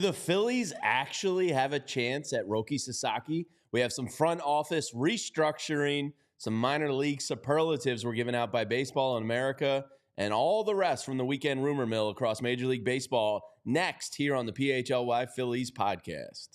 The Phillies actually have a chance at Roki Sasaki. We have some front office restructuring, some minor league superlatives were given out by Baseball in America, and all the rest from the weekend rumor mill across Major League Baseball next here on the PHLY Phillies podcast.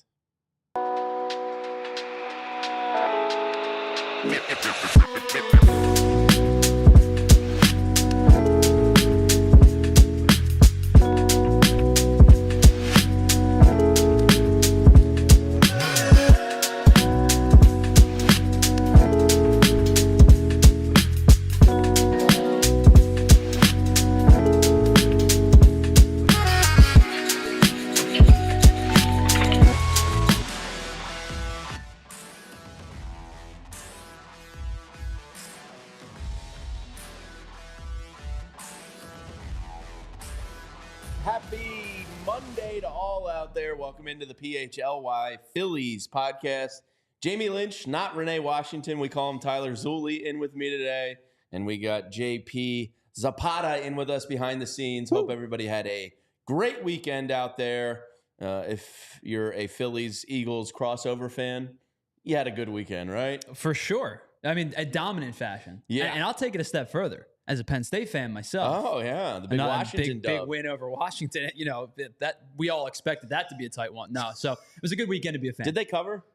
Happy Monday to all out there. Welcome into the PHLY Phillies podcast. Jamie Lynch, not Renee Washington. We call him Tyler Zulli in with me today. And we got JP Zapata in with us behind the scenes. Hope everybody had a great weekend out there. If you're a Phillies-Eagles crossover fan, you had a good weekend, right? For sure. I mean, a dominant fashion. Yeah. And I'll take it a step further. As a Penn State fan myself. Oh, yeah. The big Washington big win over Washington. You know, that we all expected that to be a tight one. No, so it was a good weekend to be a fan. Did they cover?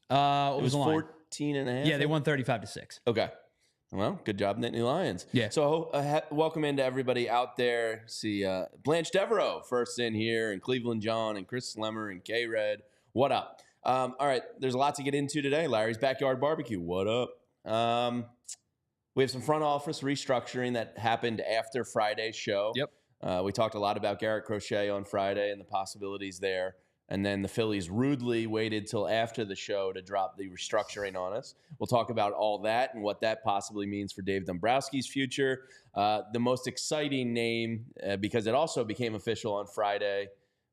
It was 14 and a half. Yeah, they won 35-6. Okay. Well, good job, Nittany Lions. Yeah. So welcome into everybody out there. See Blanche Devereaux first in here, and Cleveland John, and Chris Slemmer, and K-Red. What up? All right, there's a lot to get into today. Larry's Backyard Barbecue. What up? We have some front office restructuring that happened after Friday's show. Yep. We talked a lot about Garrett Crochet on Friday and the possibilities there. And then the Phillies rudely waited till after the show to drop the restructuring on us. We'll talk about all that and what that possibly means for Dave Dombrowski's future. The most exciting name, because it also became official on Friday,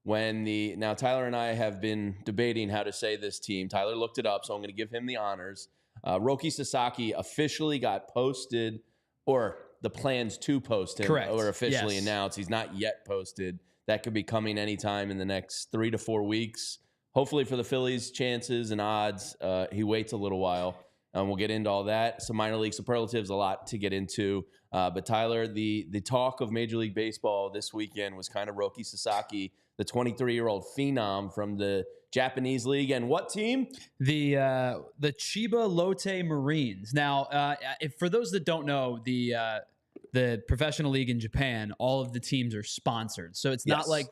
now Tyler and I have been debating how to say this team. Tyler looked it up, so I'm going to give him the honors. Roki Sasaki officially got posted, or the plans to post him Correct. Or officially announced. He's not yet posted. That could be coming anytime in the next 3 to 4 weeks. Hopefully for the Phillies' chances and odds, he waits a little while. We'll get into all that. Some minor league superlatives, a lot to get into. But Tyler, the talk of Major League Baseball this weekend was kind of Roki Sasaki, the 23-year-old phenom from the Japanese league. And what team? The Chiba Lotte Marines. Now, for those that don't know, the professional league in Japan, all of the teams are sponsored. So it's not like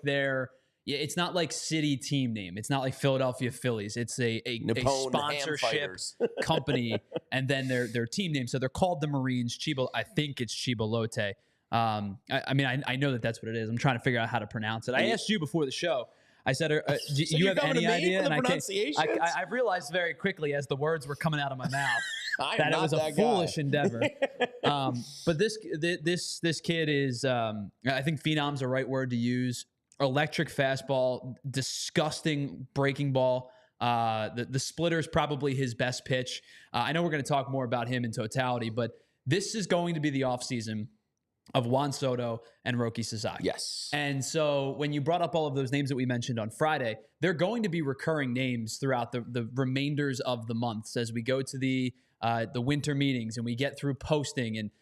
it's not like city team name. It's not like Philadelphia Phillies. It's a sponsorship company, and then their team name. So they're called the Marines. Chiba, I think it's Chiba Lotte. I know that's what it is. I'm trying to figure out how to pronounce it. I asked you before the show. I said, do you have any idea? And I've realized very quickly as the words were coming out of my mouth that it was a foolish endeavor. But this kid is, I think phenom's the right word to use. Electric fastball, disgusting breaking ball. The splitter is probably his best pitch. I know we're going to talk more about him in totality, but this is going to be the offseason of Juan Soto and Roki Sasaki. Yes. And so when you brought up all of those names that we mentioned on Friday, they're going to be recurring names throughout the remainders of the months as we go to the winter meetings and we get through posting. And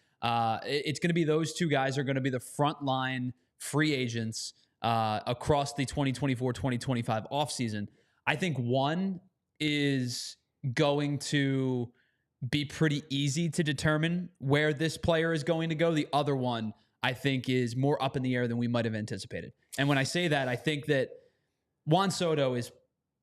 it's going to be those two guys are going to be the frontline free agents across the 2024-2025 offseason. I think one is going to be pretty easy to determine where this player is going to go. The other one, I think, is more up in the air than we might have anticipated. And when I say that, I think that Juan Soto is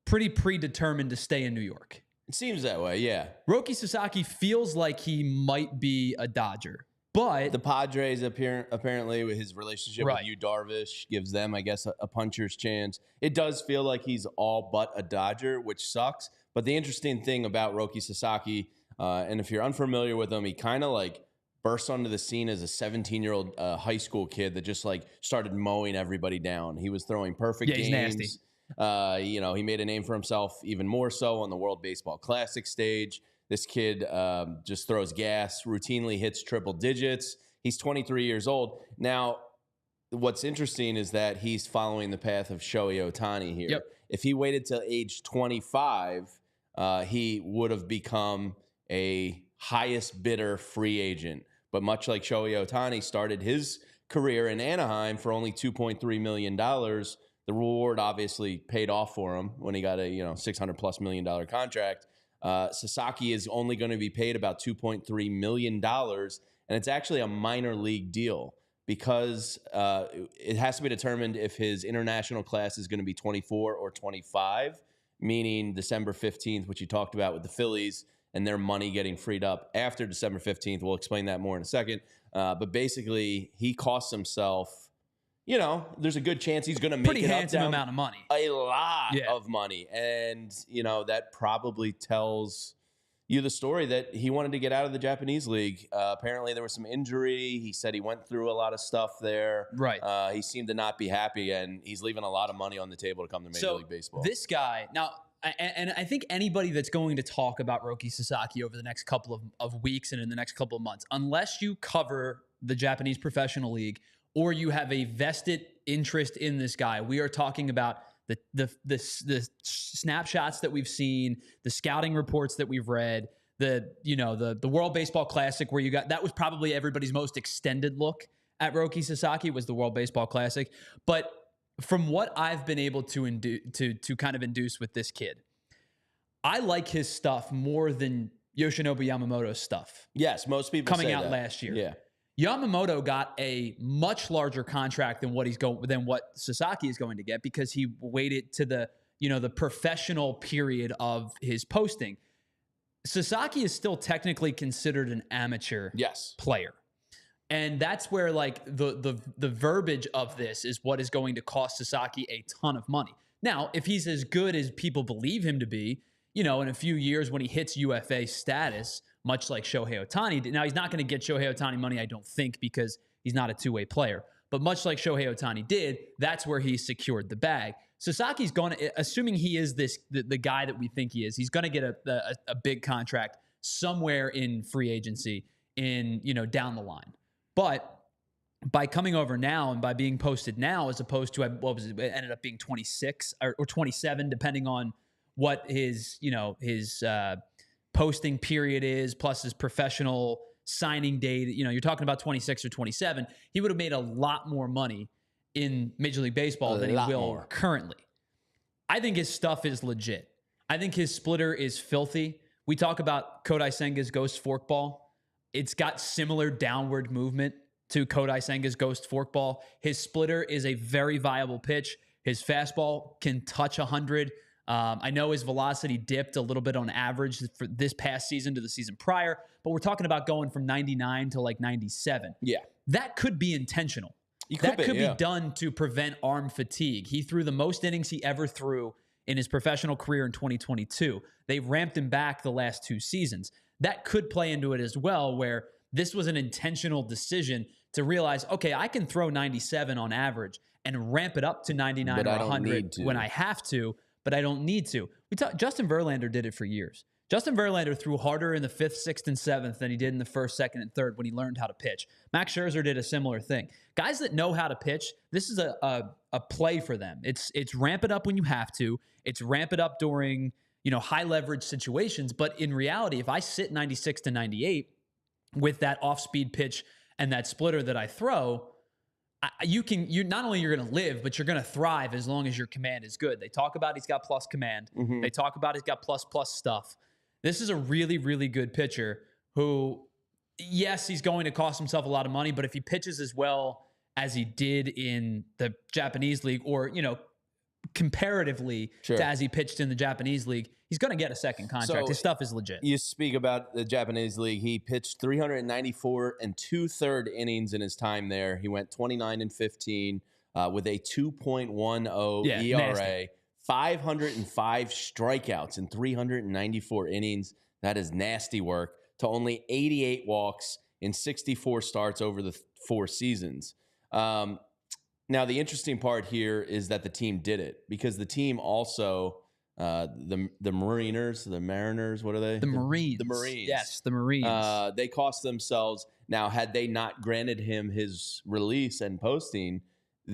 pretty predetermined to stay in New York. It seems that way, yeah. Roki Sasaki feels like he might be a Dodger, but the Padres apparently with his relationship with Yu Darvish gives them, I guess, a puncher's chance. It does feel like he's all but a Dodger, which sucks. But the interesting thing about Roki Sasaki, and if you're unfamiliar with him, he kind of like burst onto the scene as a 17-year-old high school kid that just like started mowing everybody down. He was throwing perfect games. He's nasty. He made a name for himself even more so on the World Baseball Classic stage. This kid just throws gas, routinely hits triple digits. He's 23 years old. Now, what's interesting is that he's following the path of Shohei Ohtani here. Yep. If he waited till age 25, he would have become a highest bidder free agent. But much like Shohei Ohtani started his career in Anaheim for only $2.3 million, the reward obviously paid off for him when he got a $600+ million contract. Sasaki is only going to be paid about $2.3 million, and it's actually a minor league deal because it has to be determined if his international class is going to be 24 or 25, meaning December 15th, which you talked about with the Phillies and their money getting freed up after December 15th. We'll explain that more in a second. But basically, he costs himself, there's a good chance he's going to make pretty it handsome up amount of money. A lot of money. And, that probably tells you the story that he wanted to get out of the Japanese league. Apparently, there was some injury. He said he went through a lot of stuff there. Right. He seemed to not be happy, and he's leaving a lot of money on the table to come to Major League Baseball. This guy, now, and I think anybody that's going to talk about Roki Sasaki over the next couple of weeks and in the next couple of months, unless you cover the Japanese Professional League or you have a vested interest in this guy, we are talking about the snapshots that we've seen, the scouting reports that we've read, the World Baseball Classic where that was probably everybody's most extended look at Roki Sasaki was the World Baseball Classic. But from what I've been able to kind of induce with this kid, I like his stuff more than Yoshinobu Yamamoto's stuff. Yes, most people coming say out that last year. Yeah. Yamamoto got a much larger contract than what Sasaki is going to get because he waited to the professional period of his posting. Sasaki is still technically considered an amateur player. And that's where the verbiage of this is what is going to cost Sasaki a ton of money. Now, if he's as good as people believe him to be, in a few years when he hits UFA status, much like Shohei Ohtani. Now, he's not going to get Shohei Ohtani money, I don't think, because he's not a two-way player. But much like Shohei Ohtani did, that's where he secured the bag. Sasaki's going to, assuming he is the guy that we think he is, he's going to get a big contract somewhere in free agency down the line. But by coming over now and by being posted now, as opposed to it ended up being 26 or 27, depending on what his posting period is, plus his professional signing date. You're talking about 26 or 27. He would have made a lot more money in Major League Baseball than he will currently. I think his stuff is legit. I think his splitter is filthy. We talk about Kodai Senga's Ghost Forkball. It's got similar downward movement to Kodai Senga's Ghost Forkball. His splitter is a very viable pitch. His fastball can touch 100. I know his velocity dipped a little bit on average for this past season to the season prior, but we're talking about going from 99 to 97. Yeah. That could be intentional. That could be done to prevent arm fatigue. He threw the most innings he ever threw in his professional career in 2022. They've ramped him back the last two seasons. That could play into it as well, where this was an intentional decision to realize, okay, I can throw 97 on average and ramp it up to 99 or 100 when I have to, but I don't need to. Justin Verlander did it for years. Justin Verlander threw harder in the 5th, 6th, and 7th than he did in the 1st, 2nd, and 3rd when he learned how to pitch. Max Scherzer did a similar thing. Guys that know how to pitch, this is a play for them. It's ramp it up when you have to. It's ramp it up during high leverage situations. But in reality, if I sit 96 to 98 with that off-speed pitch and that splitter that I throw, you not only you're going to live, but you're going to thrive as long as your command is good. They talk about he's got plus command. Mm-hmm. They talk about he's got plus stuff. This is a really, really good pitcher who, yes, he's going to cost himself a lot of money, but if he pitches as well as he did in the Japanese league or, comparatively to as he pitched in the Japanese league, he's going to get a second contract. His stuff is legit. You speak about the Japanese league. He pitched 394 and 2/3 innings in his time there. He went 29-15 with a 2.10 ERA, nasty. 505 strikeouts in 394 innings. That is nasty work. To only 88 walks in 64 starts over the 4 seasons. Now, the interesting part here is that the team did it because the team also, the Mariners, what are they? The Marines. The Marines. Yes, the Marines. They cost themselves. Now, had they not granted him his release and posting,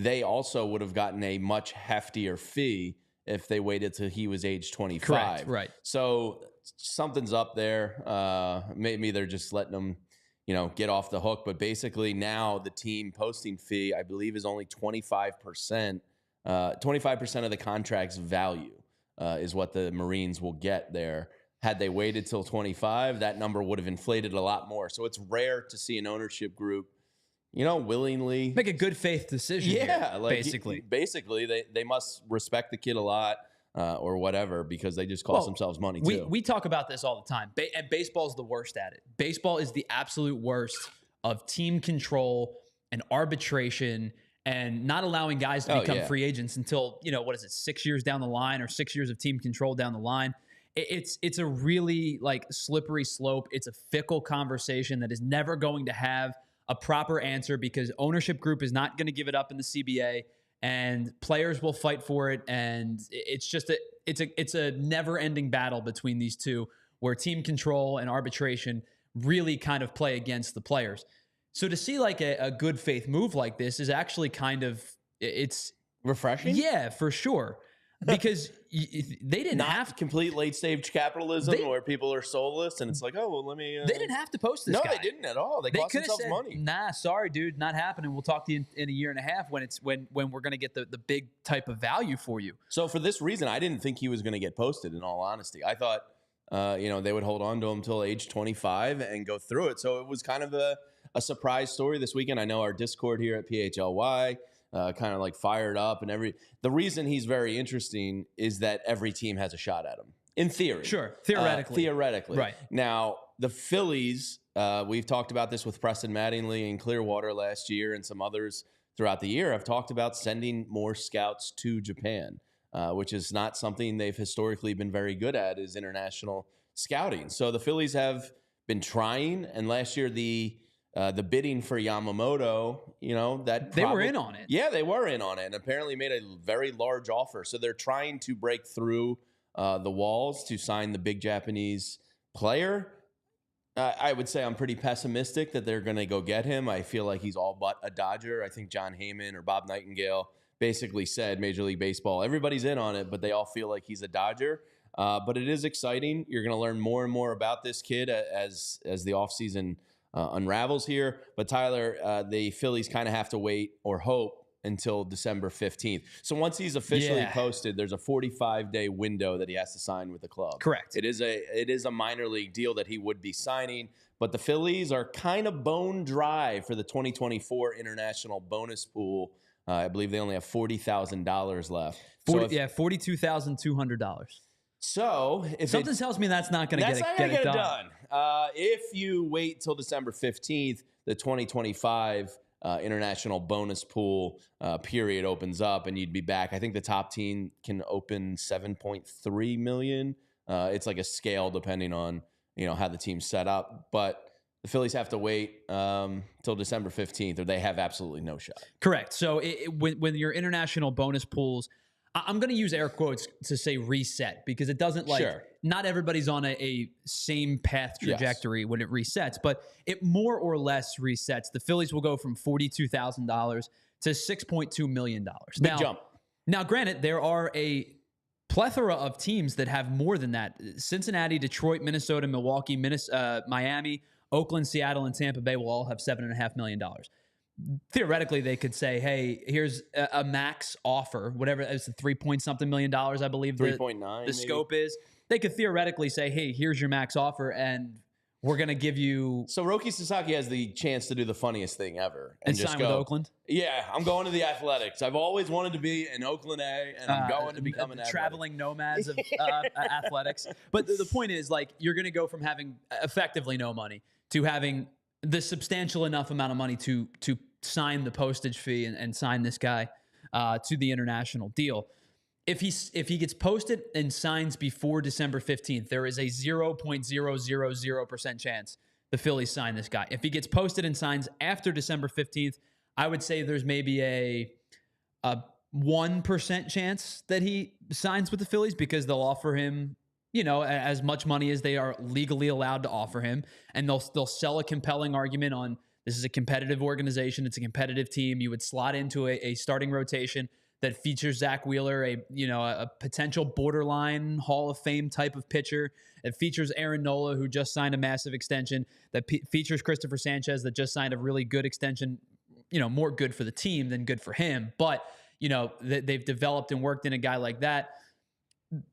they also would have gotten a much heftier fee if they waited till he was age 25. Correct, right. So something's up there. Maybe they're just letting them, get off the hook. But basically now the team posting fee, I believe, is only 25%. 25% of the contract's value is what the Marines will get there. Had they waited till 25, that number would have inflated a lot more. So it's rare to see an ownership group, willingly make a good faith decision. Yeah, here, like basically, they must respect the kid a lot or whatever, because they just cost themselves money too. We talk about this all the time, and baseball's the worst at it. Baseball is the absolute worst of team control and arbitration and not allowing guys to become free agents until 6 years down the line, or 6 years of team control down the line. It's a really slippery slope. It's a fickle conversation that is never going to have a proper answer, because ownership group is not going to give it up in the CBA, and players will fight for it. And it's a never ending battle between these two, where team control and arbitration really kind of play against the players. So to see a good faith move like this is actually it's refreshing. Yeah, for sure. Because they didn't have complete late stage capitalism where people are soulless, and it's let me. They didn't have to post this. No, guy. they didn't at all. They cost themselves said, money. Nah, sorry, dude, not happening. We'll talk to you in a year and a half when we're going to get the big type of value for you. So for this reason, I didn't think he was going to get posted. In all honesty, I thought they would hold on to him till age 25 and go through it. So it was kind of a surprise story this weekend. I know our Discord here at PHLY. Kind of fired up, and the reason he's very interesting is that every team has a shot at him in theory. Sure, theoretically, right now the Phillies. We've talked about this with Preston Mattingly in Clearwater last year, and some others throughout the year. I've talked about sending more scouts to Japan, which is not something they've historically been very good at, is international scouting. So the Phillies have been trying, and last year the bidding for Yamamoto, they were in on it. Yeah, they were in on it, and apparently made a very large offer. So they're trying to break through the walls to sign the big Japanese player. I would say I'm pretty pessimistic that they're going to go get him. I feel like he's all but a Dodger. I think John Heyman or Bob Nightingale basically said Major League Baseball, everybody's in on it, but they all feel like he's a Dodger. But it is exciting. You're going to learn more and more about this kid as the offseason unravels here. But Tyler, the Phillies kind of have to wait or hope until December 15th. So once he's officially posted, there's a 45-day window that he has to sign with the club. Correct. It is a minor league deal that he would be signing, but the Phillies are kind of bone dry for the 2024 international bonus pool. I believe they only have $40,000 left. $42,200. So if something tells me that's not going to get it done. If you wait till December 15th, the 2025 international bonus pool period opens up, and you'd be back. I think the top team can open 7.3 million. It's like a scale depending on how the team's set up, but the Phillies have to wait till December 15th, or they have absolutely no shot. Correct. So when your international bonus pools, I'm going to use air quotes to say reset, because it doesn't not everybody's on a same path trajectory when it resets, but it more or less resets. The Phillies will go from $42,000 to $6.2 million. Big jump. Now, granted, there are a plethora of teams that have more than that. Cincinnati, Detroit, Minnesota, Milwaukee, Miami, Oakland, Seattle, and Tampa Bay will all have $7.5 million. Theoretically, they could say, hey, here's a max offer, whatever, it's $3-point-something million, I believe 3.9 the scope is. They could theoretically say, hey, here's your max offer, and we're going to give you... So Roki Sasaki has the chance to do the funniest thing ever. And just sign with Oakland? Yeah, I'm going to the Athletics. I've always wanted to be in Oakland A, and I'm going to become an traveling nomads of athletics. But the point is, you're going to go from having effectively no money to having the substantial enough amount of money to sign the postage fee and sign this guy to the international deal. If he gets posted and signs before December 15th, there is a 0.000% chance the Phillies sign this guy. If he gets posted and signs after December 15th, I would say there's maybe a 1% chance that he signs with the Phillies, because they'll offer him as much money as they are legally allowed to offer him, and they'll sell a compelling argument on This is a competitive organization. It's a competitive team. You would slot into a starting rotation that features Zach Wheeler, a potential borderline Hall of Fame type of pitcher. It features Aaron Nola, who just signed a massive extension. That features Christopher Sanchez, that just signed a really good extension. More good for the team than good for him. But they've developed and worked in a guy like that.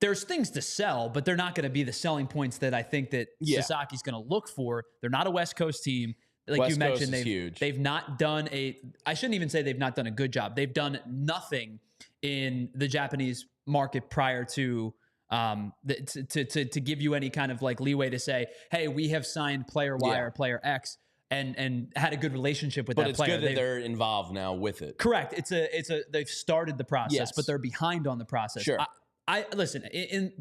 There's things to sell, but they're not going to be the selling points that I think that Sasaki's going to look for. They're not a West Coast team. Like West you mentioned, huge. They've not done I shouldn't even say they've not done a good job. They've done nothing in the Japanese market prior to to give you any kind of like leeway to say, hey, we have signed player Y or player X and had a good relationship with that player. But it's good that they're involved now with it. Correct. They've started the process, but they're behind on the process. Sure. I listen,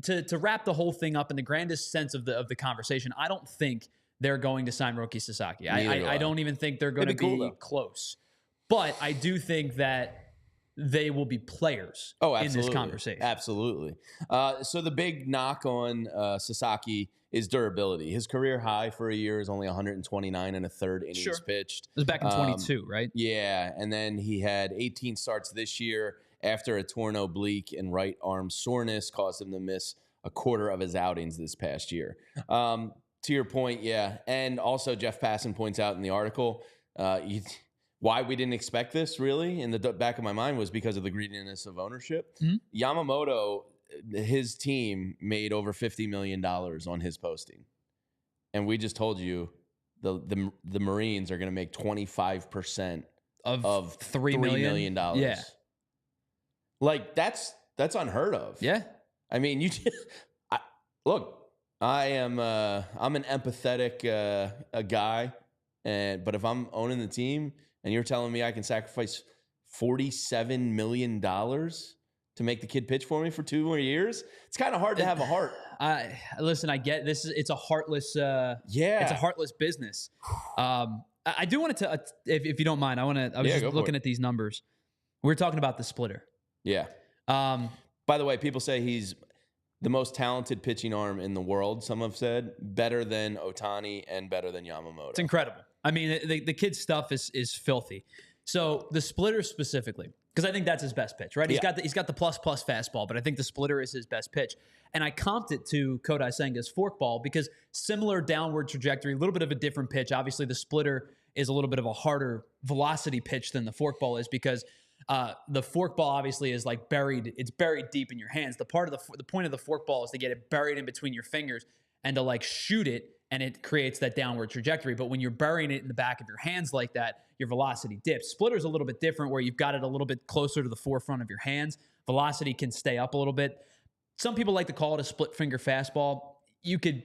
to wrap the whole thing up in the grandest sense of the conversation, I don't think they're going to sign Roki Sasaki. I don't even think they're going to be close. But I do think that they will be players in this conversation. Absolutely. So the big knock on Sasaki is durability. His career high for a year is only 129 and a third innings pitched. It was back in 22, right? Yeah, and then he had 18 starts this year after a torn oblique and right arm soreness caused him to miss a quarter of his outings this past year. To your point, yeah. And also Jeff Passan points out in the article, why we didn't expect this really in the back of my mind was because of the greediness of ownership. Mm-hmm. Yamamoto, his team made over $50 million on his posting. And we just told you the Marines are going to make 25% of $3 million. Yeah. Like that's unheard of. Yeah. I mean, look, I'm an empathetic guy, but if I'm owning the team and you're telling me I can sacrifice $47 million to make the kid pitch for me for 2 more years, it's kind of hard to have a heart. Listen, I get this. It's a heartless. It's a heartless business. I do want to, if you don't mind, I was just looking at these numbers. We're talking about the splitter. Yeah. By the way, people say he's the most talented pitching arm in the world, some have said, better than Ohtani and better than Yamamoto. It's incredible. I mean, the kid's stuff is filthy. So the splitter specifically, because I think that's his best pitch, right? He's got the plus fastball, but I think the splitter is his best pitch. And I comped it to Kodai Senga's forkball because similar downward trajectory, a little bit of a different pitch. Obviously, the splitter is a little bit of a harder velocity pitch than the forkball is because the forkball obviously is like buried. It's buried deep in your hands. The point of the forkball is to get it buried in between your fingers and to like shoot it, and it creates that downward trajectory. But when you're burying it in the back of your hands like that, your velocity dips. Splitter's a little bit different where you've got it a little bit closer to the forefront of your hands. Velocity can stay up a little bit. Some people like to call it a split finger fastball. You could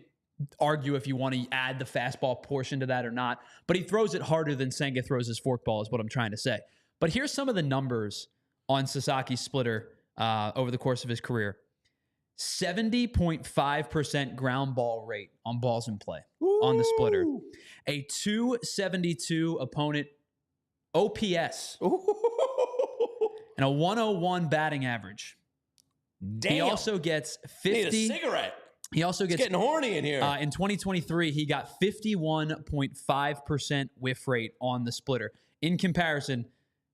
argue if you want to add the fastball portion to that or not, but he throws it harder than Senga throws his forkball is what I'm trying to say. But here's some of the numbers on Sasaki's splitter over the course of his career. 70.5% ground ball rate on balls in play on the splitter. A 272 opponent OPS. And a 101 batting average. Damn. He also gets 50. Need a cigarette. He also gets getting horny in here. In 2023, he got 51.5% whiff rate on the splitter. In comparison,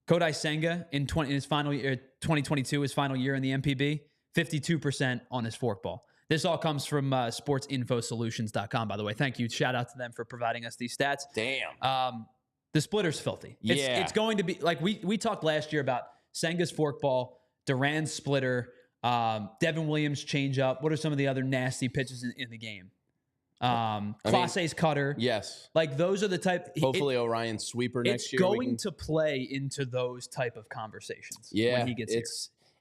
Kodai Senga in his final year, 2022, his final year in the MPB, 52% on his forkball. This all comes from sportsinfosolutions.com, by the way. Thank you. Shout out to them for providing us these stats. Damn. The splitter's filthy. It's going to be like we talked last year about Senga's forkball, Duran's splitter, Devin Williams changeup. What are some of the other nasty pitches in the game? Clase's cutter. Yes. Like those are the type. Hopefully Orion's sweeper next year. It's going to play into those type of conversations when he gets here.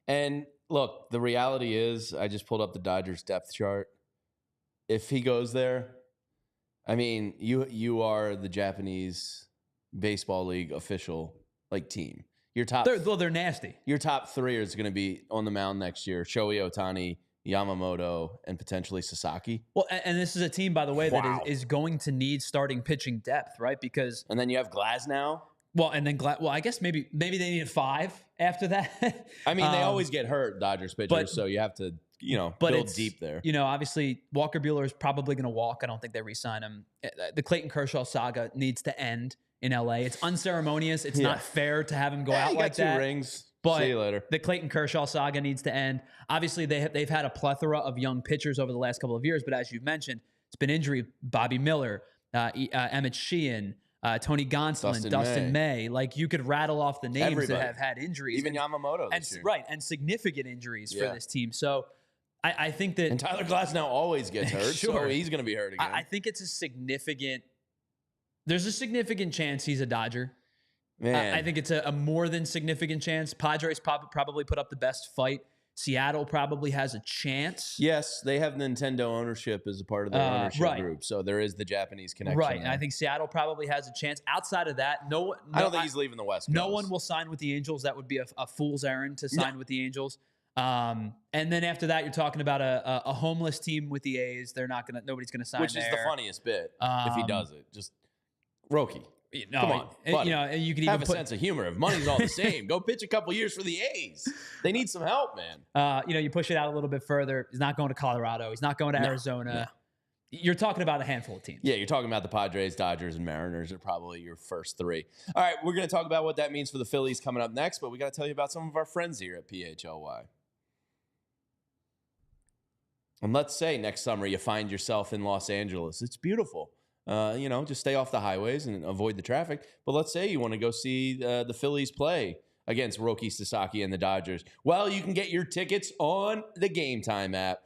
And look, the reality is I just pulled up the Dodgers depth chart. If he goes there, I mean, you are the Japanese baseball league official team. Your top they're nasty. Your top three is going to be on the mound next year. Shohei Ohtani, Yamamoto, and potentially Sasaki. Well, and this is a team, by the way, that is going to need starting pitching depth, right? Because and then you have Glasnow. Well, and then I guess maybe they need 5 after that. I mean, they always get hurt, Dodgers pitchers, so you have to build deep there. Obviously Walker Buehler is probably going to walk. I don't think they re-sign him. The Clayton Kershaw saga needs to end in LA. It's unceremonious. It's not fair to have him go out like that. 2 rings. But see you later. The Clayton Kershaw saga needs to end. Obviously, they've had a plethora of young pitchers over the last couple of years, but as you've mentioned, it's been injury. Bobby Miller, Emmett Sheehan, Tony Gonsolin, Dustin May. Like, you could rattle off the names that have had injuries. Even Yamamoto this year. Right, and significant injuries for this team. So I think that... And Tyler Glasnow always gets hurt, Sure. so he's going to be hurt again. I think it's there's a significant chance he's a Dodger. Man. I think it's a more than significant chance. Padres probably put up the best fight. Seattle probably has a chance. Yes, they have Nintendo ownership as a part of their ownership group, so there is the Japanese connection. Right, there. And I think Seattle probably has a chance. Outside of that, I don't think he's leaving the West Coast. No one will sign with the Angels. That would be a fool's errand to sign with the Angels. And then after that, you're talking about a homeless team with the A's. Nobody's gonna sign. Which is the funniest bit if he does it. Just Roki. Come on, buddy. You can have even a sense of humor. If money's all the same, go pitch a couple years for the A's. They need some help, man. You push it out a little bit further. He's not going to Colorado. He's not going to Arizona. No. You're talking about a handful of teams. Yeah, you're talking about the Padres, Dodgers, and Mariners are probably your first 3. All right, we're going to talk about what that means for the Phillies coming up next, but we got to tell you about some of our friends here at PHLY. And let's say next summer you find yourself in Los Angeles. It's beautiful. Just stay off the highways and avoid the traffic. But let's say you want to go see the Phillies play against Roki Sasaki and the Dodgers. Well, you can get your tickets on the Game Time app.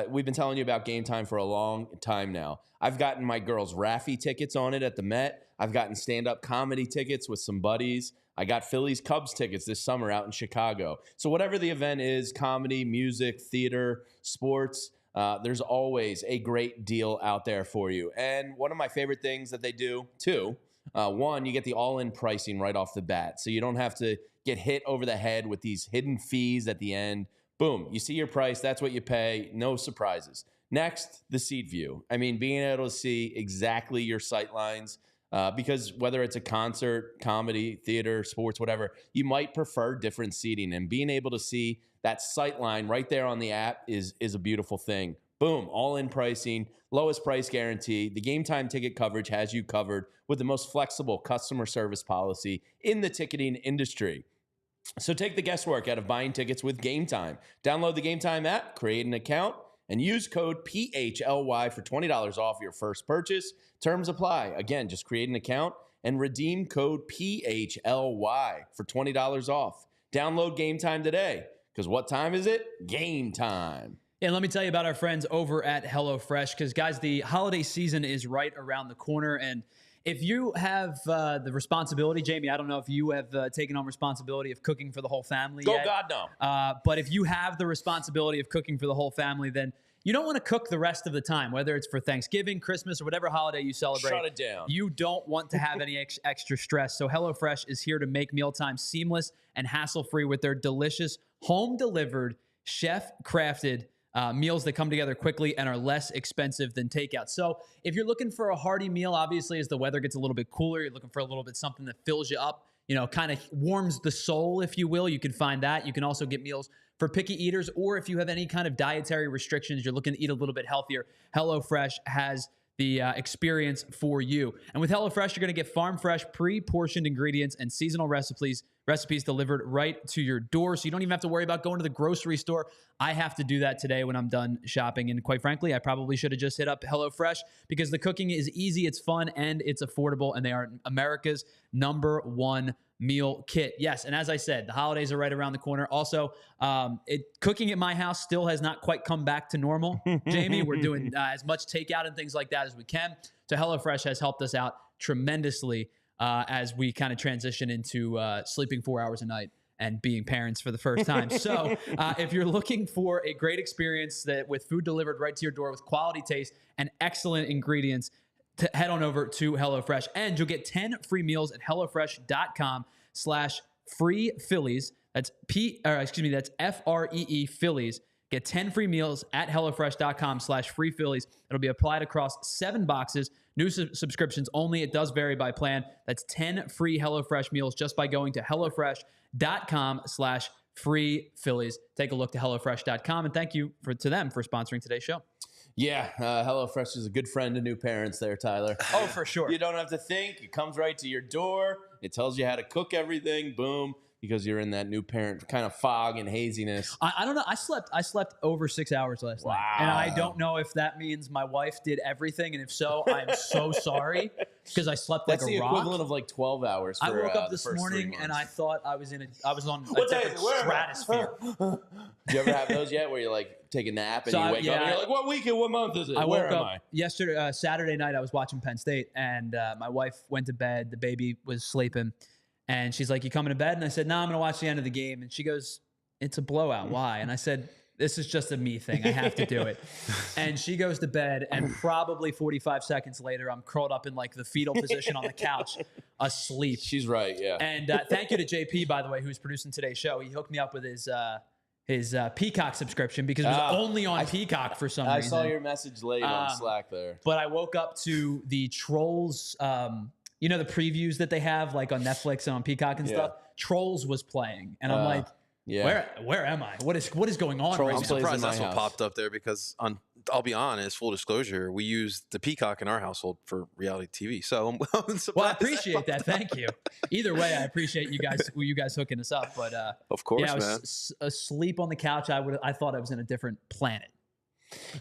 We've been telling you about Game Time for a long time now. I've gotten my girls' Raffy tickets on it at the Met. I've gotten stand-up comedy tickets with some buddies. I got Phillies Cubs tickets this summer out in Chicago. So whatever the event is, comedy, music, theater, sports, there's always a great deal out there for you. And one of my favorite things that they do, too, one, you get the all-in pricing right off the bat. So you don't have to get hit over the head with these hidden fees at the end. Boom, you see your price, that's what you pay, no surprises. Next, the seat view. I mean, being able to see exactly your sight lines, because whether it's a concert, comedy, theater, sports, whatever, you might prefer different seating. And being able to see that sight line right there on the app is a beautiful thing. Boom, all-in pricing, lowest price guarantee. The Game Time ticket coverage has you covered with the most flexible customer service policy in the ticketing industry. So take the guesswork out of buying tickets with Game Time. Download the Game Time app, create an account, and use code PHLY for $20 off your first purchase. Terms apply. Again, just create an account and redeem code PHLY for $20 off. Download Game Time today, because what time is it? Game time. And let me tell you about our friends over at HelloFresh, because, guys, the holiday season is right around the corner. And if you have the responsibility, Jamie, I don't know if you have taken on responsibility of cooking for the whole family yet. Oh, God, no. But if you have the responsibility of cooking for the whole family, then you don't want to cook the rest of the time, whether it's for Thanksgiving, Christmas, or whatever holiday you celebrate. Shut it down. You don't want to have any extra stress. So HelloFresh is here to make mealtime seamless and hassle-free with their delicious, home-delivered, chef-crafted meals that come together quickly and are less expensive than takeout. So if you're looking for a hearty meal, obviously as the weather gets a little bit cooler, you're looking for a little bit something that fills you up, kind of warms the soul, if you will. You can find that. You can also get meals for picky eaters, or if you have any kind of dietary restrictions, you're looking to eat a little bit healthier, HelloFresh has the experience for you. And with HelloFresh, you're going to get farm-fresh, pre-portioned ingredients and seasonal recipes delivered right to your door, so you don't even have to worry about going to the grocery store. I have to do that today when I'm done shopping, and quite frankly, I probably should have just hit up HelloFresh, because the cooking is easy, it's fun, and it's affordable, and they are America's #1 meal kit. Yes, and as I said, the holidays are right around the corner. Also, cooking at my house still has not quite come back to normal, Jamie. We're doing as much takeout and things like that as we can. So HelloFresh has helped us out tremendously as we kind of transition into sleeping 4 hours a night and being parents for the first time. So if you're looking for a great experience with food delivered right to your door with quality taste and excellent ingredients, head on over to HelloFresh, and you'll get 10 free meals at HelloFresh.com/free-Phillies. That's that's FREE Phillies. Get 10 free meals at HelloFresh.com/free-Phillies. It'll be applied across 7 boxes. New subscriptions only. It does vary by plan. That's 10 free HelloFresh meals just by going to HelloFresh.com/free-Phillies. Take a look to HelloFresh.com, and thank you to them for sponsoring today's show. Yeah, HelloFresh is a good friend to new parents there, Tyler. Oh, for sure. You don't have to think. It comes right to your door. It tells you how to cook everything. Boom. Because you're in that new parent kind of fog and haziness. I don't know. I slept over 6 hours last night. And I don't know if that means my wife did everything. And if so, I'm so sorry because I slept like That's a the rock. equivalent of like 12 hours for I woke up the this first 3 morning months. and I thought I was on a What day different is it? Where am I? stratosphere. Do you ever have those yet where you like take a nap and So you wake up and you're like, what week and what month is it? I Where woke am up I? yesterday, Saturday night. I was watching Penn State, and my wife went to bed. The baby was sleeping, and she's like, "You coming to bed?" And I said, "No, I'm going to watch the end of the game." And she goes, "It's a blowout. Why?" And I said, "This is just a me thing. I have to do it." And she goes to bed, and probably 45 seconds later, I'm curled up in like the fetal position on the couch, asleep. She's right, yeah. And thank you to JP, by the way, who's producing today's show. He hooked me up with his Peacock subscription because it was only on Peacock for some reason. I saw your message late on Slack there. But I woke up to the Trolls, the previews that they have like on Netflix and on Peacock and stuff. Trolls was playing, and I'm like, where am I? What is going on? Trolls Right I'm now? surprised that's what popped up there because I'll be honest, full disclosure, we use the Peacock in our household for reality TV. So I'm surprised. Well, I appreciate that. Thank you. Either way, I appreciate you guys hooking us up. But of course, I was asleep on the couch. I thought I was in a different planet.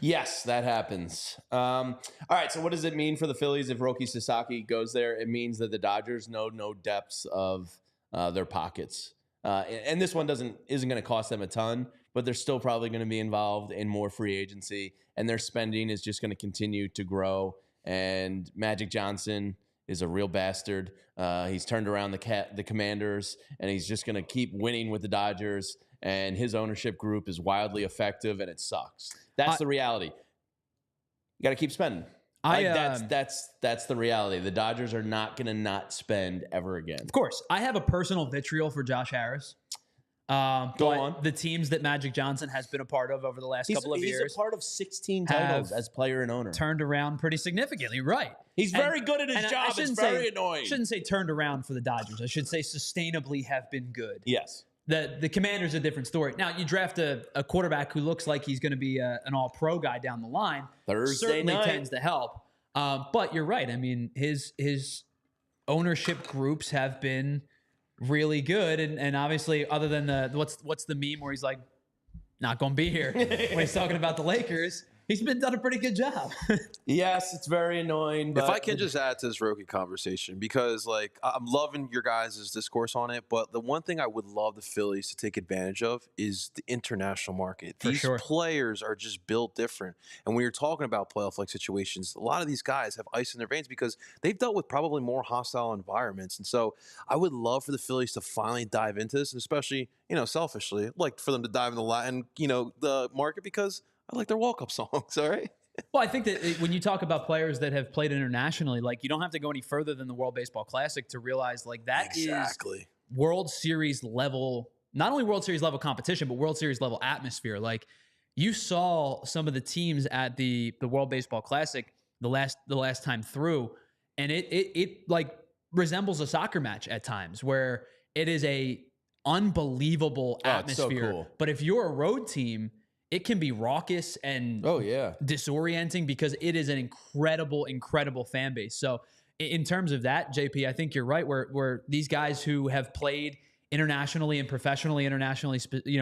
Yes, that happens. All right, so what does it mean for the Phillies if Roki Sasaki goes there? It means that the Dodgers know no depths of their pockets. And this one isn't going to cost them a ton, but they're still probably going to be involved in more free agency, and their spending is just going to continue to grow. And Magic Johnson is a real bastard. He's turned around the Commanders, and he's just going to keep winning with the Dodgers. And his ownership group is wildly effective, and it sucks. That's the reality. You got to keep spending. That's the reality. The Dodgers are not going to not spend ever again. Of course, I have a personal vitriol for Josh Harris. Go on. The teams that Magic Johnson has been a part of over the last couple of years, he's a part of 16 titles as player and owner. Turned around pretty significantly, right? He's very good at his job. It's very annoying. I shouldn't say turned around for the Dodgers. I should say sustainably have been good. Yes. The Commanders are a different story. Now, you draft a quarterback who looks like he's going to be an all-pro guy down the line. Certainly tends to help. But you're right. I mean, his ownership groups have been really good, and obviously, other than what's the meme where he's like, not going to be here when he's talking about the Lakers. He's done a pretty good job. Yes, it's very annoying. But if I can just add to this Roki conversation, because like I'm loving your guys' discourse on it, but the one thing I would love the Phillies to take advantage of is the international market. These players are just built different. And when you're talking about playoff-like situations, a lot of these guys have ice in their veins because they've dealt with probably more hostile environments. And so I would love for the Phillies to finally dive into this, and especially, selfishly, I'd like for them to dive in the Latin, the market because I like their walk-up songs, all right? Well, I think that when you talk about players that have played internationally, like you don't have to go any further than the World Baseball Classic to realize like that is World Series level, not only World Series level competition, but World Series level atmosphere. Like you saw some of the teams at the World Baseball Classic the last time through, and it like resembles a soccer match at times where it is a unbelievable atmosphere. It's so cool. But if you're a road team, it can be raucous and disorienting because it is an incredible fan base. So in terms of that, JP, I think you're right. Where these guys who have played internationally and professionally internationally,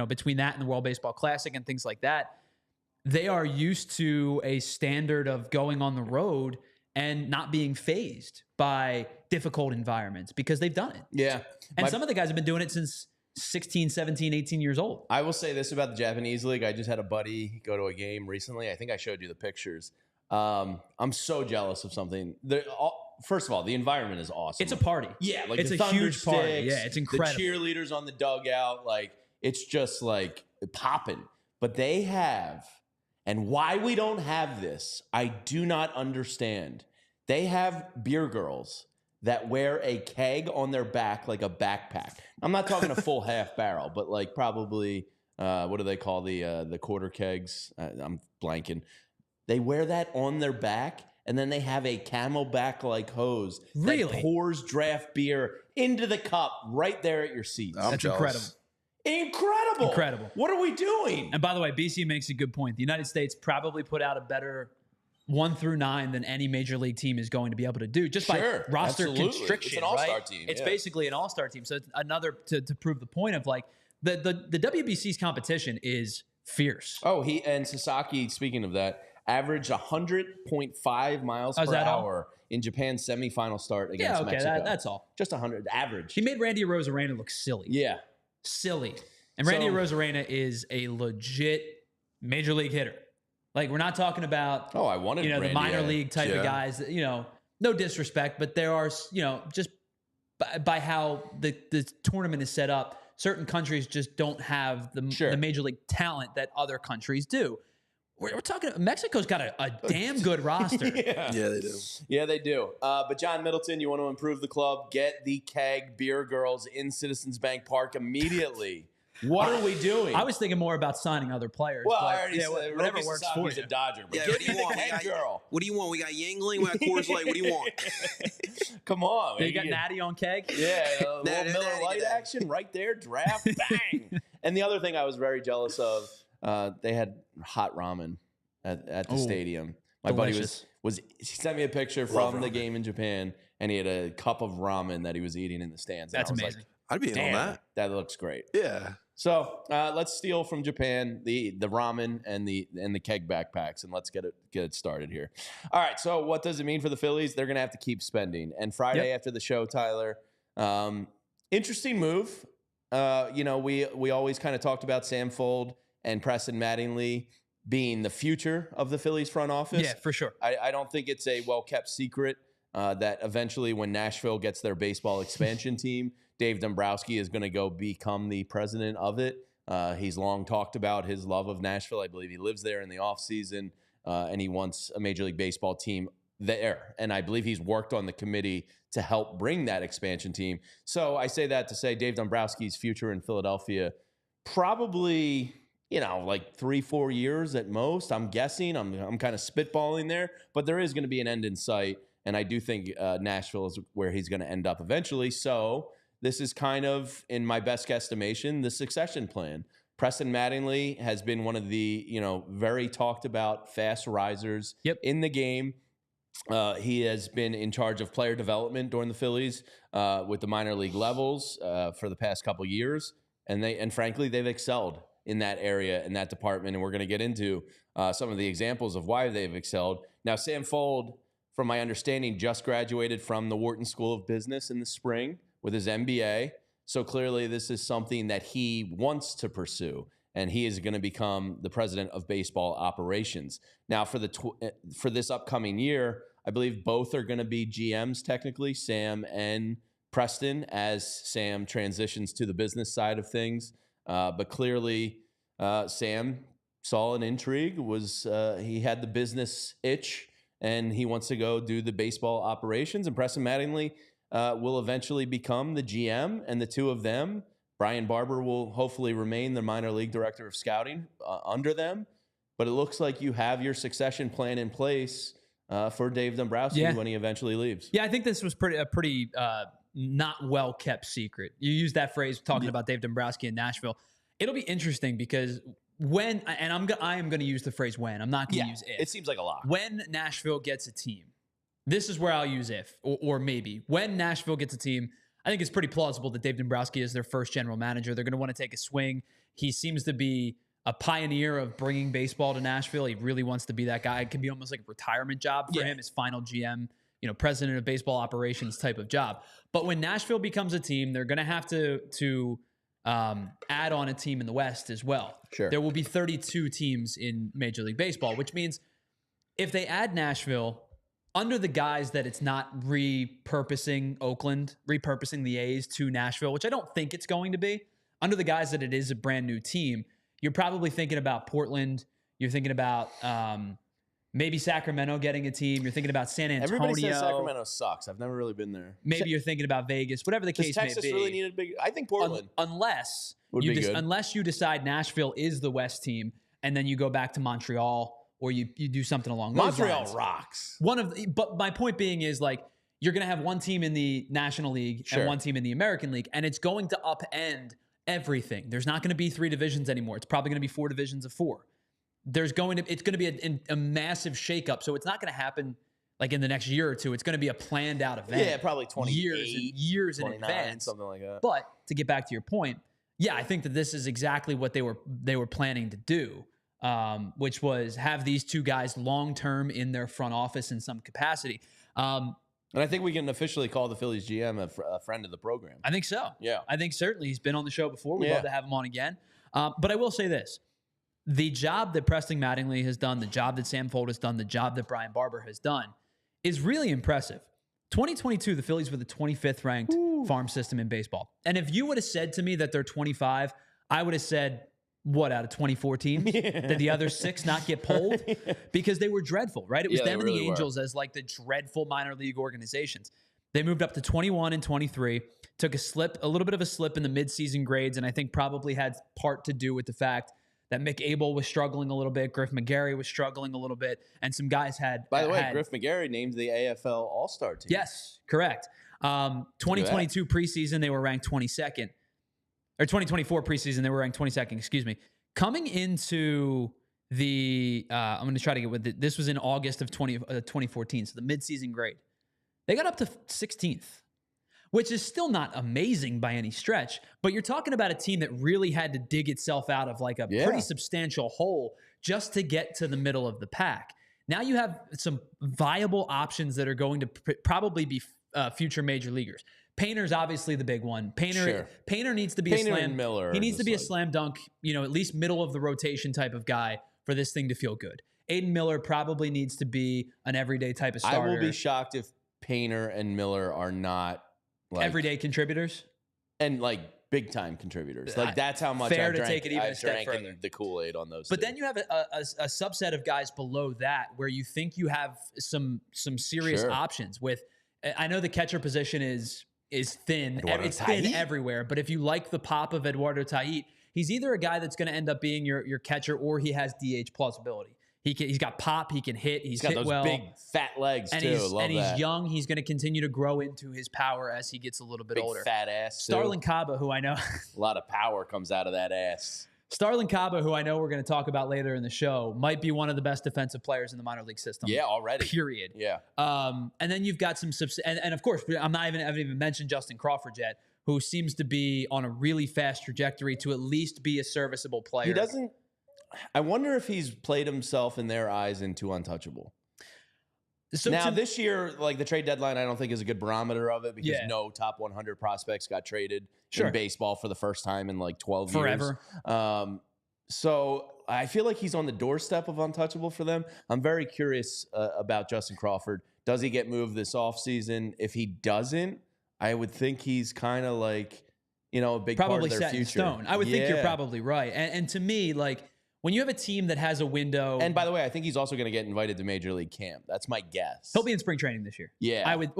between that and the World Baseball Classic and things like that, they are used to a standard of going on the road and not being fazed by difficult environments because they've done it. Yeah. And some of the guys have been doing it since 16, 17, 18 years old. I will say this about the Japanese league. I just had a buddy go to a game recently. I think I showed you the pictures. I'm so jealous of something. First of all, the environment is awesome. It's a party. Yeah, like it's the a huge party. sticks, Yeah, it's incredible. The cheerleaders on the dugout, like it's just like popping. But they have, and why we don't have this, I do not understand. They have beer girls that wear a keg on their back like a backpack. I'm not talking a full half barrel, but like probably what do they call the quarter kegs? I'm blanking. They wear that on their back, and then they have a camelback like hose that pours draft beer into the cup right there at your seats. That's incredible. Incredible. What are we doing? And by the way, BC makes a good point. The United States probably put out a better 1 through 9 than any major league team is going to be able to do just by roster constriction. It's an all-star team. It's basically an all-star team. So it's another to prove the point of like the WBC's competition is fierce. Oh, and Sasaki, speaking of that, averaged 100.5 miles per hour in Japan's semifinal start against Mexico. That's all. Just 100 average. He made Randy Arozarena look silly. Yeah. Silly. And Randy Arozarena is a legit major league hitter. Like, we're not talking about, I wanted the minor league type of guys that, no disrespect, but there are, just by how the tournament is set up, certain countries just don't have the major league talent that other countries do. We're talking, Mexico's got a damn good roster. Yeah, they do. Yeah, they do. But John Middleton, you want to improve the club, get the Keg Beer Girls in Citizens Bank Park immediately. What are we doing? I was thinking more about signing other players. Well, I already said whatever works for you. a Dodger. But what do you want? What do you want? We got Yangling, we got Coors Light. What do you want? Come on. You got Natty on Keg? Yeah, a little Miller Lite action right there. Draft, bang. And the other thing I was very jealous of, they had hot ramen at the stadium. My delicious. buddy he sent me a picture from the game in Japan, and he had a cup of ramen that he was eating in the stands. That's amazing. Like, I'd be in on that. That looks great. Yeah. So let's steal from Japan the ramen and the Keg backpacks, and let's get it started here. All right. So what does it mean for the Phillies? They're going to have to keep spending. And Friday after the show, Tyler, interesting move. We always kind of talked about Sam Fuld and Preston Mattingly being the future of the Phillies front office. Yeah, for sure. I don't think it's a well-kept secret that eventually when Nashville gets their baseball expansion team, Dave Dombrowski is going to go become the president of it. He's long talked about his love of Nashville. I believe he lives there in the offseason, and he wants a Major League Baseball team there. And I believe he's worked on the committee to help bring that expansion team. So I say that to say Dave Dombrowski's future in Philadelphia probably, like 3-4 years at most. I'm guessing. I'm kind of spitballing there, but there is going to be an end in sight. And I do think Nashville is where he's going to end up eventually. So this is kind of, in my best guesstimation, the succession plan. Preston Mattingly has been one of the, very talked about fast risers in the game. He has been in charge of player development during the Phillies with the minor league levels for the past couple years. And frankly, they've excelled in that area, in that department. And we're going to get into some of the examples of why they've excelled. Now, Sam Fuld, from my understanding, just graduated from the Wharton School of Business in the spring with his MBA. So clearly this is something that he wants to pursue, and he is going to become the president of baseball operations. Now for this upcoming year, I believe both are going to be GMs technically, Sam and Preston, as Sam transitions to the business side of things. But clearly Sam saw an intrigue, he had the business itch, and he wants to go do the baseball operations. And Preston Mattingly will eventually become the GM, and the two of them, Brian Barber will hopefully remain the minor league director of scouting under them. But it looks like you have your succession plan in place for Dave Dombrowski when he eventually leaves. Yeah, I think this was a pretty not well kept secret. You used that phrase talking about Dave Dombrowski in Nashville. It'll be interesting because I am going to use the phrase when. I'm not going to use if. It seems like a lot. When Nashville gets a team, this is where I'll use if or maybe. When Nashville gets a team, I think it's pretty plausible that Dave Dombrowski is their first general manager. They're going to want to take a swing. He seems to be a pioneer of bringing baseball to Nashville. He really wants to be that guy. It can be almost like a retirement job for him, his final GM, president of baseball operations type of job. But when Nashville becomes a team, they're going to have to add on a team in the West as well. Sure. There will be 32 teams in Major League Baseball, which means if they add Nashville under the guise that it's not repurposing the A's to Nashville, which I don't think it's going to be, under the guise that it is a brand new team, you're probably thinking about Portland. You're thinking about maybe Sacramento getting a team. You're thinking about San Antonio. Everybody says Sacramento sucks. I've never really been there. Maybe you're thinking about Vegas, whatever the case may be. Texas really needed a big. I think Portland. Unless you decide Nashville is the West team, and then you go back to Montreal, or you do something along those lines. Montreal rocks. But my point being is, like, you're going to have one team in the National League and one team in the American League, and it's going to upend everything. There's not going to be 3 divisions anymore. It's probably going to be 4 divisions of 4. It's going to be a massive shakeup. So it's not going to happen like in the next year or two. It's going to be a planned out event. Yeah, probably 28, years in advance, something like that. But to get back to your point, yeah, I think that this is exactly what they were planning to do, which was have these 2 guys long term in their front office in some capacity. And I think we can officially call the Phillies GM a friend of the program. I think so. Yeah. I think certainly he's been on the show before. We'd love to have him on again. But I will say this. The job that Preston Mattingly has done, the job that Sam Fuld has done, the job that Brian Barber has done is really impressive. 2022, the Phillies were the 25th ranked farm system in baseball. And if you would have said to me that they're 25, I would have said, what, out of 24 teams? Did the other 6 not get pulled? Because they were dreadful, right? It was them and the Angels as like the dreadful minor league organizations. They moved up to 21 and 23, took a little bit of a slip in the midseason grades, and I think probably had part to do with the fact that Mick Abel was struggling a little bit, Griff McGarry was struggling a little bit, and some guys had... By the way, Griff McGarry named the AFL All-Star team. Yes, correct. 2022 preseason, they were ranked 22nd. Or 2024 preseason, they were ranked 22nd, excuse me. Coming into the... I'm going to try to get with it. This was in August of 2014, so the midseason grade. They got up to 16th, which is still not amazing by any stretch, but you're talking about a team that really had to dig itself out of like a pretty substantial hole just to get to the middle of the pack. Now you have some viable options that are going to probably be future major leaguers. Painter's obviously the big one. Painter needs to be a slam. Miller He needs to be a slam dunk, at least middle of the rotation type of guy for this thing to feel good. Aiden Miller probably needs to be an everyday type of starter. I will be shocked if Painter and Miller are not like everyday contributors and like big time contributors. Like that's how much fair I drank, to take it even I a step drank further. In the Kool-Aid on those. But two. then you have a subset of guys below that where you think you have some serious options with. I know the catcher position is thin. It's thin everywhere. But if you like the pop of Eduardo Tait, he's either a guy that's going to end up being your catcher or he has DH plausibility. He's got pop. He can hit. He's got hit those well. big fat legs and too. He's young. He's going to continue to grow into his power as he gets a little bit big older. Fat ass. Starlyn Caba, who I know a lot of power comes out of that ass. Starlyn Caba, who I know we're going to talk about later in the show, might be one of the best defensive players in the minor league system. Yeah, already. Period. Yeah. And then you've got some and of course I haven't even mentioned Justin Crawford yet, who seems to be on a really fast trajectory to at least be a serviceable player. He doesn't. I wonder if he's played himself in their eyes into untouchable. So now this year, like the trade deadline, I don't think is a good barometer of it because no top 100 prospects got traded in baseball for the first time in like 12 years. So I feel like he's on the doorstep of untouchable for them. I'm very curious about Justin Crawford. Does he get moved this offseason? If he doesn't, I would think he's kind of like, a big probably part of their set future. in stone. I would think you're probably right. And to me, like, when you have a team that has a window... And by the way, I think he's also going to get invited to Major League Camp. That's my guess. He'll be in spring training this year. Yeah. I think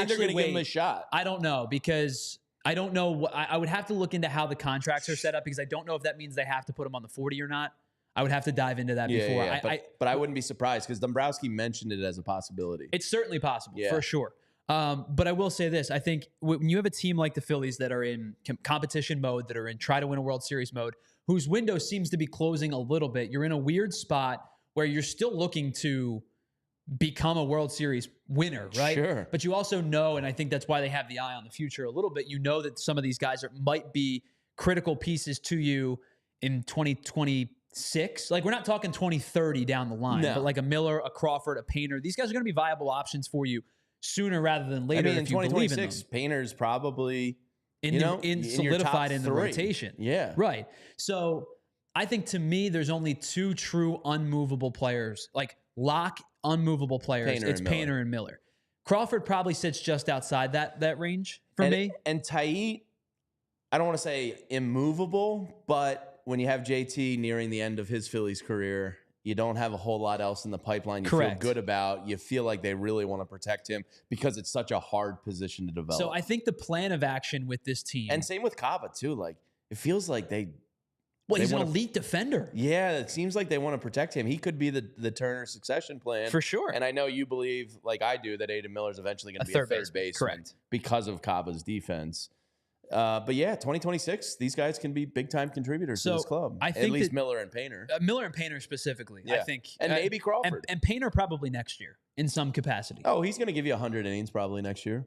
they're going to give him a shot. I don't know because I don't know. I would have to look into how the contracts are set up because I don't know if that means they have to put him on the 40 or not. I would have to dive into that before. Yeah. But I wouldn't be surprised because Dombrowski mentioned it as a possibility. It's certainly possible, for sure. But I will say this. I think when you have a team like the Phillies that are in competition mode, that are in try to win a World Series mode, whose window seems to be closing a little bit, you're in a weird spot where you're still looking to become a World Series winner, right? Sure. But you also know, and I think that's why they have the eye on the future a little bit, you know that some of these guys might be critical pieces to you in 2026. Like, we're not talking 2030 down the line, but like a Miller, a Crawford, a Painter. These guys are going to be viable options for you sooner rather than later. In 2026, Painter's probably solidified in the rotation. Yeah. Right. So I think to me, there's only 2 true unmovable players, like lock unmovable players. It's Painter and Miller. Crawford probably sits just outside that range for me. And Tait, I don't want to say immovable, but when you have JT nearing the end of his Phillies career, you don't have a whole lot else in the pipeline you feel good about. You feel like they really want to protect him because it's such a hard position to develop. So I think the plan of action with this team... And same with Caba, too. Like, it feels like he's an elite defender. Yeah, it seems like they want to protect him. He could be the Turner succession plan. For sure. And I know you believe, like I do, that Aiden Miller's eventually going to be a third baseman. Correct. Because of Caba's defense. But yeah, 2026, these guys can be big time contributors to this club. I think at least Miller and Painter. Miller and Painter specifically, I think. And maybe Crawford. And Painter probably next year in some capacity. Oh, he's going to give you 100 innings probably next year.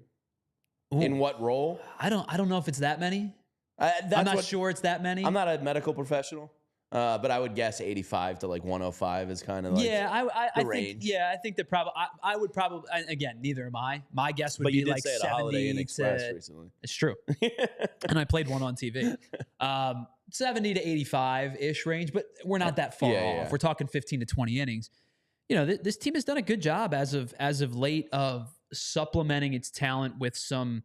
Ooh. In what role? I don't know if it's that many. I'm not sure it's that many. I'm not a medical professional. But I would guess 85 to like 105 is kind of like I range. I think that probably I would probably, again, neither am I. My guess would be like 70 to Express recently. It's true. And I played one on TV. 70 to 85-ish range, but we're not that far off. Yeah. We're talking 15 to 20 innings. You know, this team has done a good job as of late of supplementing its talent with some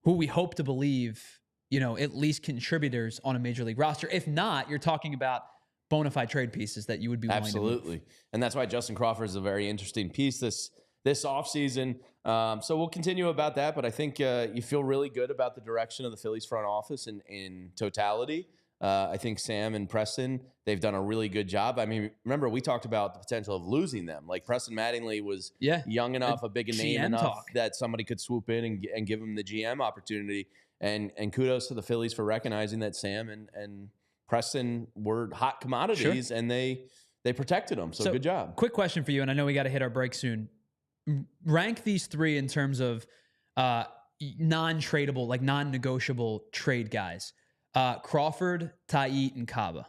who we hope to believe, you know, at least contributors on a major league roster. If not, you're talking about bona fide trade pieces that you would be willing to move. And that's why Justin Crawford is a very interesting piece this offseason. So we'll continue about that, but I think you feel really good about the direction of the Phillies front office in totality. I think Sam and Preston, they've done a really good job. I mean, remember, we talked about the potential of losing them. Like Preston Mattingly was young enough, a big name enough that somebody could swoop in and give him the GM opportunity. And kudos to the Phillies for recognizing that Sam and Preston were hot commodities, and they protected them. So good job. Quick question for you, and I know we got to hit our break soon. Rank these three in terms of non-tradable, like non-negotiable trade guys. Crawford, Taillon, and Caba.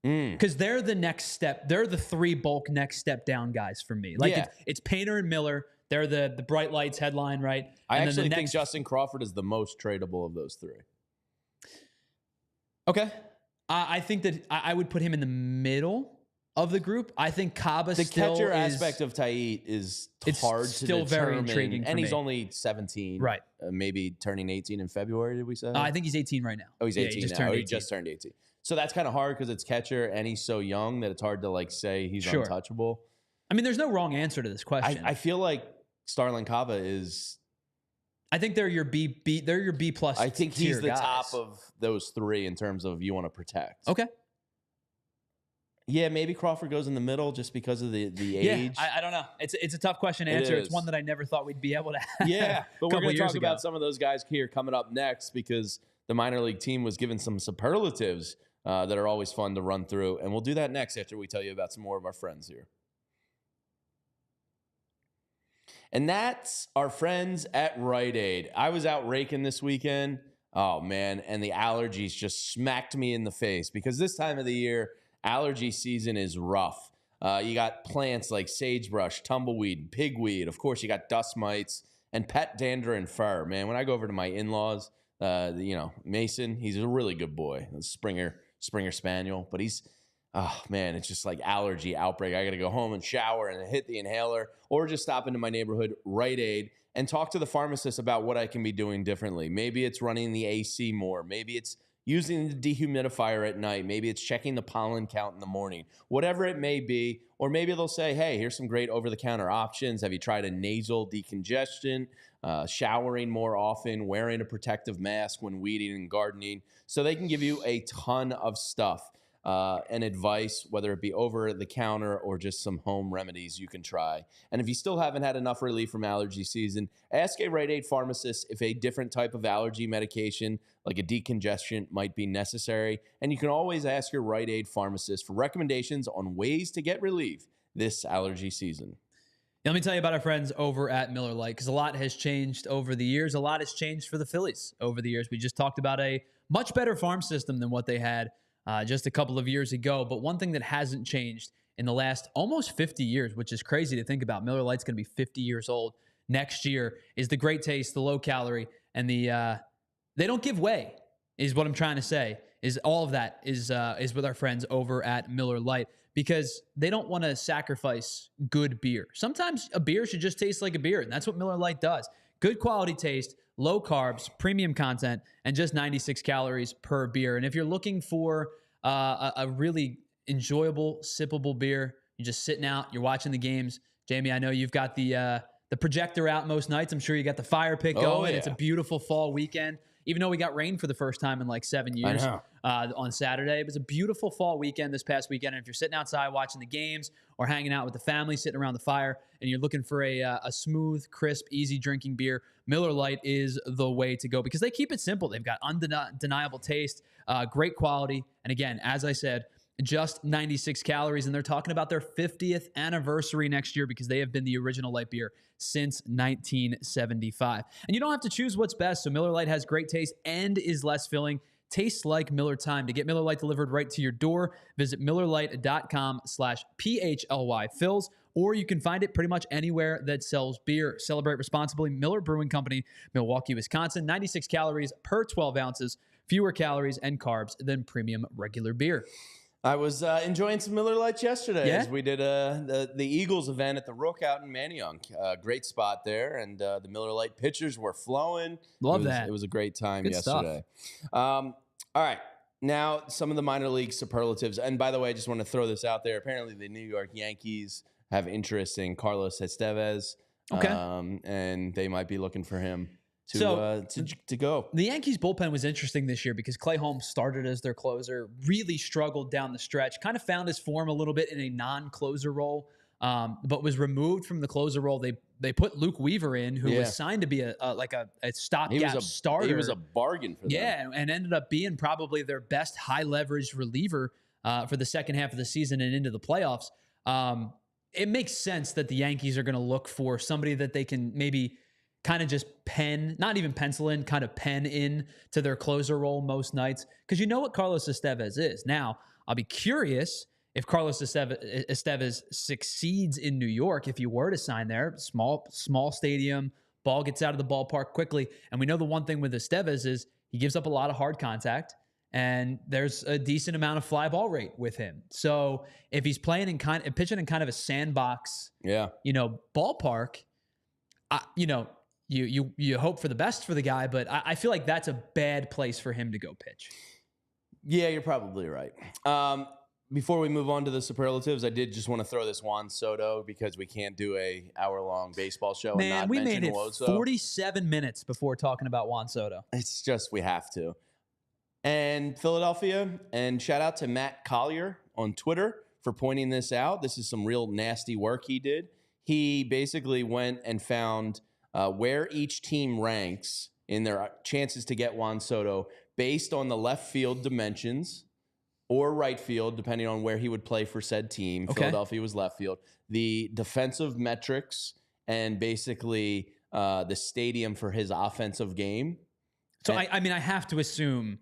Because they're the next step. They're the three bulk next step down guys for me. Like it's Painter and Miller. They're the bright lights headline, right? I actually think Justin Crawford is the most tradable of those three. Okay. I think that I would put him in the middle of the group. I think Caba the catcher aspect of Taillon is hard to determine. Very intriguing and he's only 17. Right. Maybe turning 18 in February, did we say? I think he's 18 right now. Oh, he's 18 now. He just turned 18. So that's kind of hard because it's catcher and he's so young that it's hard to like say he's untouchable. I mean, there's no wrong answer to this question. I feel like Starlyn Caba is. I think they're your B. They're your B plus. I think he's the top of those three in terms of you want to protect. Okay. Yeah, maybe Crawford goes in the middle just because of the age. I don't know. It's a tough question to answer. It's one that I never thought we'd be able to have. Yeah, but we're going to talk about some of those guys here coming up next because the minor league team was given some superlatives that are always fun to run through. And we'll do that next after we tell you about some more of our friends here. And that's our friends at Rite Aid. I was out raking this weekend. Oh, man. And the allergies just smacked me in the face because this time of the year, allergy season is rough. You got plants like sagebrush, tumbleweed, pigweed. Of course, you got dust mites and pet dander and fur. Man, when I go over to my in-laws, Mason, he's a really good boy. A Springer Spaniel. But he's, oh, man, it's just like allergy outbreak. I got to go home and shower and hit the inhaler or just stop into my neighborhood Rite Aid and talk to the pharmacist about what I can be doing differently. Maybe it's running the AC more. Maybe it's using the dehumidifier at night. Maybe it's checking the pollen count in the morning. Whatever it may be. Or maybe they'll say, hey, here's some great over-the-counter options. Have you tried a nasal decongestion, showering more often, wearing a protective mask when weeding and gardening? So they can give you a ton of stuff and advice, whether it be over the counter or just some home remedies you can try. And if you still haven't had enough relief from allergy season, ask a Rite Aid pharmacist if a different type of allergy medication like a decongestant might be necessary. And you can always ask your Rite Aid pharmacist for recommendations on ways to get relief this allergy season. Let me tell you about our friends over at Miller Lite, because a lot has changed over the years. A lot has changed for the Phillies over the years. We just talked about a much better farm system than what they had just a couple of years ago. But one thing that hasn't changed in the last almost 50 years, which is crazy to think about, Miller Lite's going to be 50 years old next year, is the great taste, the low calorie, and the they don't give way, is what I'm trying to say. Is all of that is with our friends over at Miller Lite, because they don't want to sacrifice good beer. Sometimes a beer should just taste like a beer, and that's what Miller Lite does. Good quality taste, low carbs, premium content, and just 96 calories per beer. And if you're looking for a really enjoyable, sippable beer, you're just sitting out, you're watching the games. Jamie, I know you've got the projector out most nights. I'm sure you got the fire pit going. Yeah. It's a beautiful fall weekend. even though we got rain for the first time in like 7 years on Saturday. It was a beautiful fall weekend this past weekend. And if you're sitting outside watching the games or hanging out with the family, sitting around the fire, and you're looking for a smooth, crisp, easy drinking beer, Miller Lite is the way to go because they keep it simple. They've got undeniable taste, great quality. And again, as I said, just 96 calories, and they're talking about their 50th anniversary next year because they have been the original light beer since 1975. And you don't have to choose what's best, so Miller Lite has great taste and is less filling. Tastes like Miller time. To get Miller Lite delivered right to your door, visit MillerLite.com/PHLY Phils, or you can find it pretty much anywhere that sells beer. Celebrate responsibly. Miller Brewing Company, Milwaukee, Wisconsin. 96 calories per 12 ounces, fewer calories and carbs than premium regular beer. I was enjoying some Miller Lights yesterday as we did the Eagles event at the Rook out in Manayunk. Great spot there, and the Miller Lite pitchers were flowing. It was a great time yesterday. All right, now some of the minor league superlatives. And by the way, I just want to throw this out there. Apparently, the New York Yankees have interest in Carlos Estevez, and they might be looking for him to go. The Yankees bullpen was interesting this year because Clay Holmes started as their closer, really struggled down the stretch, kind of found his form a little bit in a non-closer role, but was removed from the closer role. They put Luke Weaver in, who was signed to be a stopgap starter. He was a bargain for them. Yeah, and ended up being probably their best high-leverage reliever for the second half of the season and into the playoffs. It makes sense that the Yankees are going to look for somebody that they can maybe kind of just not even pencil in, kind of pen in to their closer role most nights. Because you know what Carlos Estevez is. Now, I'll be curious if Carlos Estevez succeeds in New York, if you were to sign there. Small stadium, ball gets out of the ballpark quickly. And we know the one thing with Estevez is he gives up a lot of hard contact, and there's a decent amount of fly ball rate with him. So if he's playing in pitching in kind of a sandbox, ballpark, You hope for the best for the guy, but I feel like that's a bad place for him to go pitch. Yeah, you're probably right. Before we move on to the superlatives, I did just want to throw this Juan Soto because we can't do a hour-long baseball show and not mention made it Wozo. 47 minutes before talking about Juan Soto. It's just we have to. And Philadelphia, and shout out to Matt Collier on Twitter for pointing this out. This is some real nasty work he did. He basically went and found where each team ranks in their chances to get Juan Soto based on the left field dimensions or right field, depending on where he would play for said team. Okay. Philadelphia was left field. The defensive metrics and basically the stadium for his offensive game. So, I mean, I have to assume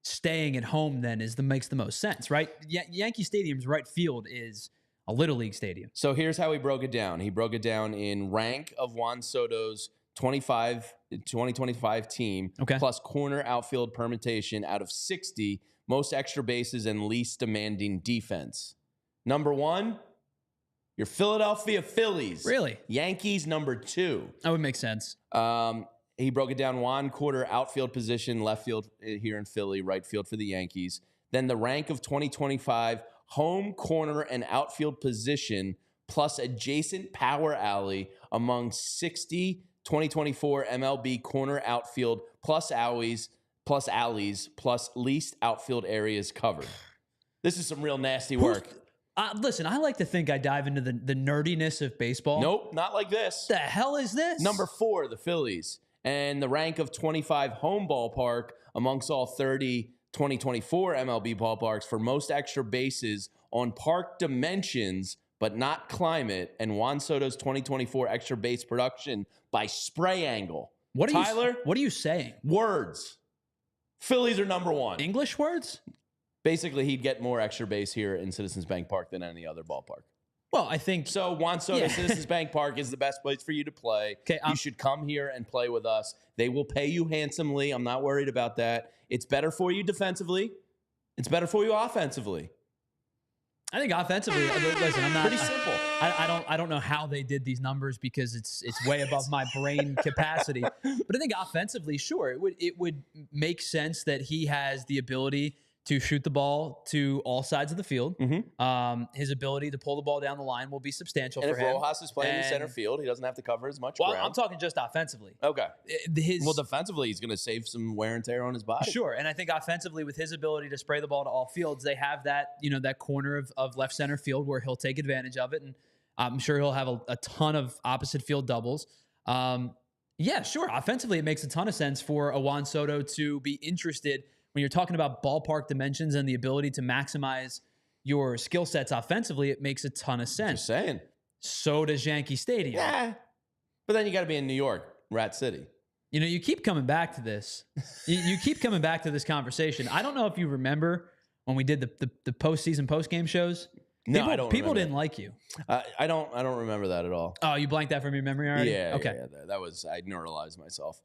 staying at home then makes the most sense, right? Yankee Stadium's right field is a Little League stadium. So here's how he broke it down. He broke it down in rank of Juan Soto's 2025 team, plus corner outfield permutation out of 60, most extra bases and least demanding defense. Number 1, your Philadelphia Phillies. Really? Yankees, number 2. That would make sense. He broke it down: Juan quarter outfield position, left field here in Philly, right field for the Yankees. Then the rank of 2025 home, corner, and outfield position, plus adjacent power alley among 60 2024 MLB corner outfield, plus alleys, plus least outfield areas covered. This is some real nasty work. Listen, I like to think I dive into the nerdiness of baseball. Nope, not like this. The hell is this? Number 4, the Phillies. And the rank of 25 home ballpark amongst all 30 2024 MLB ballparks for most extra bases on park dimensions, but not climate, and Juan Soto's 2024 extra base production by spray angle. Tyler? What are you saying? Words. Phillies are number 1. English words? Basically, he'd get more extra base here in Citizens Bank Park than any other ballpark. Well, I think so. Juan Soto, Citizens Bank Park is the best place for you to play. Okay, you should come here and play with us. They will pay you handsomely. I'm not worried about that. It's better for you defensively. It's better for you offensively. I think offensively, listen, I'm not pretty simple. I don't know how they did these numbers because it's way above my brain capacity. But I think offensively, sure, it would make sense that he has the ability to shoot the ball to all sides of the field. His ability to pull the ball down the line will be substantial for him. And if Rojas is playing in center field, he doesn't have to cover as much ground. I'm talking just offensively. Okay. Well, defensively, he's going to save some wear and tear on his body. Sure, and I think offensively, with his ability to spray the ball to all fields, they have that that corner of left center field where he'll take advantage of it, and I'm sure he'll have a ton of opposite field doubles. Yeah, sure. Offensively, it makes a ton of sense for a Juan Soto to be interested when you're talking about ballpark dimensions and the ability to maximize your skill sets offensively. It makes a ton of sense. Just saying. So does Yankee Stadium. Yeah, but then you got to be in New York, Rat City. You keep coming back to this. you keep coming back to this conversation. I don't know if you remember when we did the postseason postgame shows. No, I don't. People didn't like you. I don't remember that at all. Oh, you blanked that from your memory already? Yeah. Okay. Yeah, that was, I neuralized myself.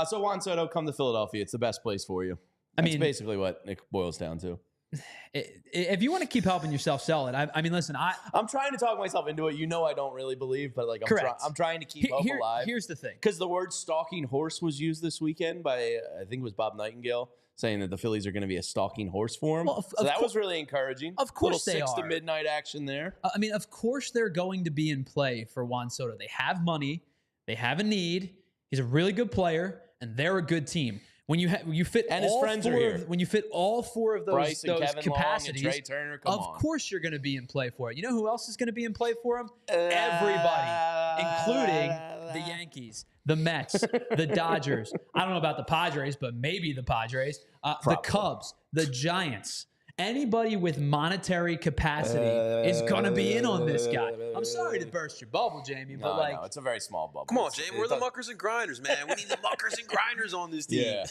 So Juan Soto, come to Philadelphia. It's the best place for you. That's basically what it boils down to. If you want to keep helping yourself sell it, I mean, listen, I'm trying to talk myself into it. I don't really believe, but I'm trying to keep hope alive. Here's the thing, because the word "stalking horse" was used this weekend by I think it was Bob Nightingale, saying that the Phillies are going to be a stalking horse for him. Well, so that was really encouraging. Of course, they are. 6 to midnight action there. I mean, of course they're going to be in play for Juan Soto. They have money, they have a need. He's a really good player, and they're a good team. When you fit and his friends are here. When you fit all four of those capacities, Trey Turner, of course you're going to be in play for it. You know who else is going to be in play for him? Everybody, including the Yankees, the Mets, the Dodgers. I don't know about the Padres, but maybe the Padres, the Cubs, the Giants. Anybody with monetary capacity is going to be in on this guy. I'm sorry to burst your bubble, Jamie, but no, it's a very small bubble. Come on, Jamie. We're the muckers and grinders, man. We need the muckers and grinders on this team. Yeah.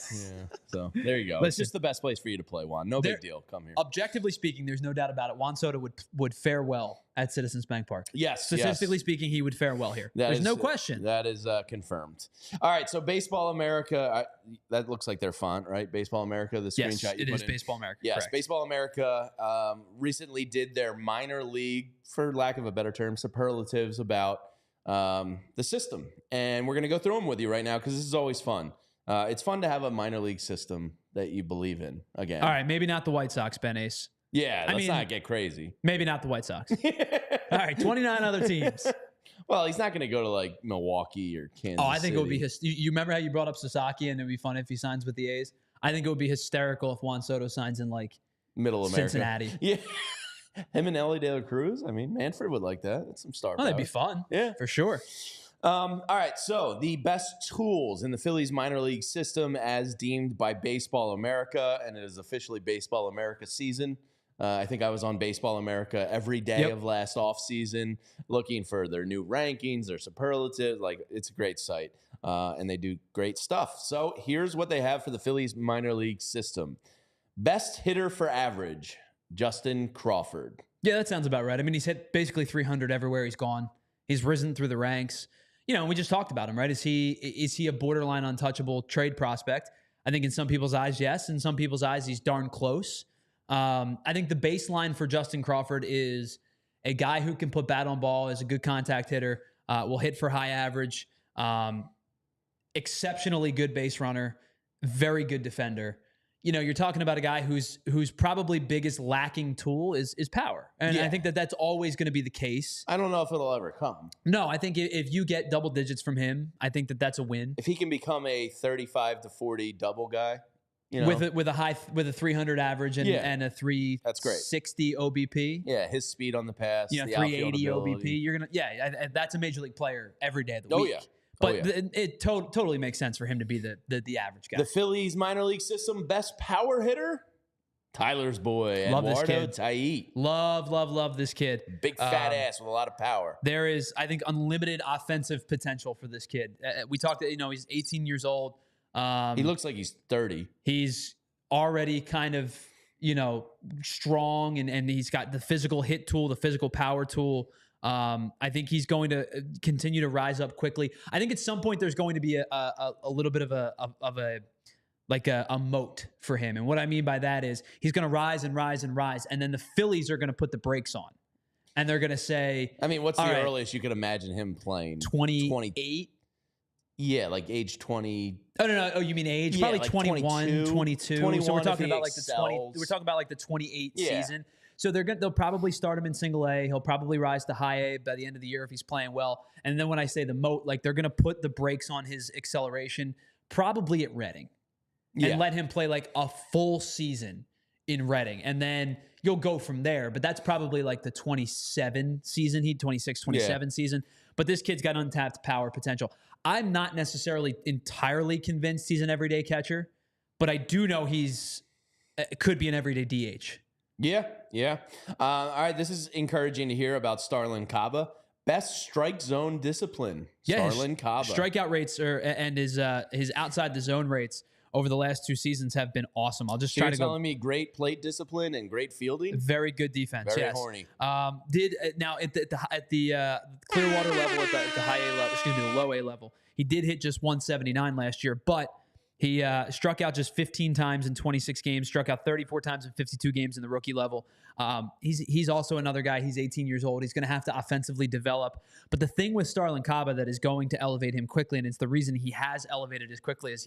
So there you go. It's just the best place for you to play, Juan. No big deal. Come here. Objectively speaking, there's no doubt about it. Juan Soto would fare well at Citizens Bank Park. Yes. Statistically speaking, he would fare well here. There's no question. That is confirmed. All right. So Baseball America, that looks like their font, right? Baseball America, the screenshot you put in. It is Baseball America. Yes. Correct. Baseball America recently did their minor league, for lack of a better term, superlatives about the system. And we're going to go through them with you right now because this is always fun. It's fun to have a minor league system that you believe in again. All right. Maybe not the White Sox, Ben Ace. Yeah, let's not get crazy. Maybe not the White Sox. All right, 29 other teams. Well, he's not going to go to like Milwaukee or Kansas I think City. it would be you remember how you brought up Sasaki and it would be fun if he signs with the A's? I think it would be hysterical if Juan Soto signs in like Middle America. Cincinnati. Yeah. Him and Ellie De La Cruz. I mean, Manfred would like that. That's some star power. That'd be fun. Yeah. For sure. All right, so the best tools in the Phillies minor league system as deemed by Baseball America, and it is officially Baseball America season. I think I was on Baseball America every day of last offseason looking for their new rankings, their superlatives. Like, it's a great site, and they do great stuff. So here's what they have for the Phillies minor league system. Best hitter for average, Justin Crawford. Yeah, that sounds about right. I mean, he's hit basically 300 everywhere he's gone. He's risen through the ranks. We just talked about him, right? Is he a borderline untouchable trade prospect? I think in some people's eyes, yes. In some people's eyes, he's darn close. I think the baseline for Justin Crawford is a guy who can put bat on ball, is a good contact hitter, will hit for high average, exceptionally good base runner, very good defender. You're talking about a guy whose probably biggest lacking tool is power. And I think that's always going to be the case. I don't know if it'll ever come. No, I think if you get double digits from him, I think that's a win. If he can become a 35 to 40 double guy, with a 300 average and a 360 OBP. Yeah, his speed on the pass, the 380 OBP. You're gonna that's a major league player every day of the week. Yeah. But it totally makes sense for him to be the average guy. The Phillies minor league system best power hitter, Tyler's boy, love Eduardo this kid. Taiit. Love this kid. Big fat ass with a lot of power. There is, I think, unlimited offensive potential for this kid. We talked, he's 18 years old. He looks like he's 30. He's already kind of, strong and he's got the physical hit tool, the physical power tool. I think he's going to continue to rise up quickly. I think at some point there's going to be a little bit of a moat for him. And what I mean by that is he's going to rise and rise and rise. And then the Phillies are going to put the brakes on and they're going to say, I mean, what's the earliest you could imagine him playing? 28. Yeah, like age 20. Oh, no. Oh, you mean age? Yeah, Probably like 21, 22. 21 So we're if talking he about like the 20. excels. We're talking about like the 28 Yeah. season. So they'll probably start him in single A. He'll probably rise to high A by the end of the year if he's playing well. And then when I say the moat, like they're going to put the brakes on his acceleration probably at Reading and let him play like a full season in Reading. And then you'll go from there. But that's probably like the 27 season, 26, 27 season. But this kid's got untapped power potential. I'm not necessarily entirely convinced he's an everyday catcher, but I do know could be an everyday DH. Yeah. All right, this is encouraging to hear about Starlyn Caba. Best strike zone discipline. Starlyn Caba. Strikeout rates and his outside the zone rates over the last 2 seasons have been awesome. I'll just try to go. You're telling me great plate discipline and great fielding? Very good defense. Very yes. horny. Now at the Clearwater level, at the high A level, the low A level, he did hit just 179 last year, but he struck out just 15 times in 26 games, struck out 34 times in 52 games in the rookie level. He's also another guy. He's 18 years old. He's going to have to offensively develop. But the thing with Starlyn Caba that is going to elevate him quickly, and it's the reason he has elevated as quickly as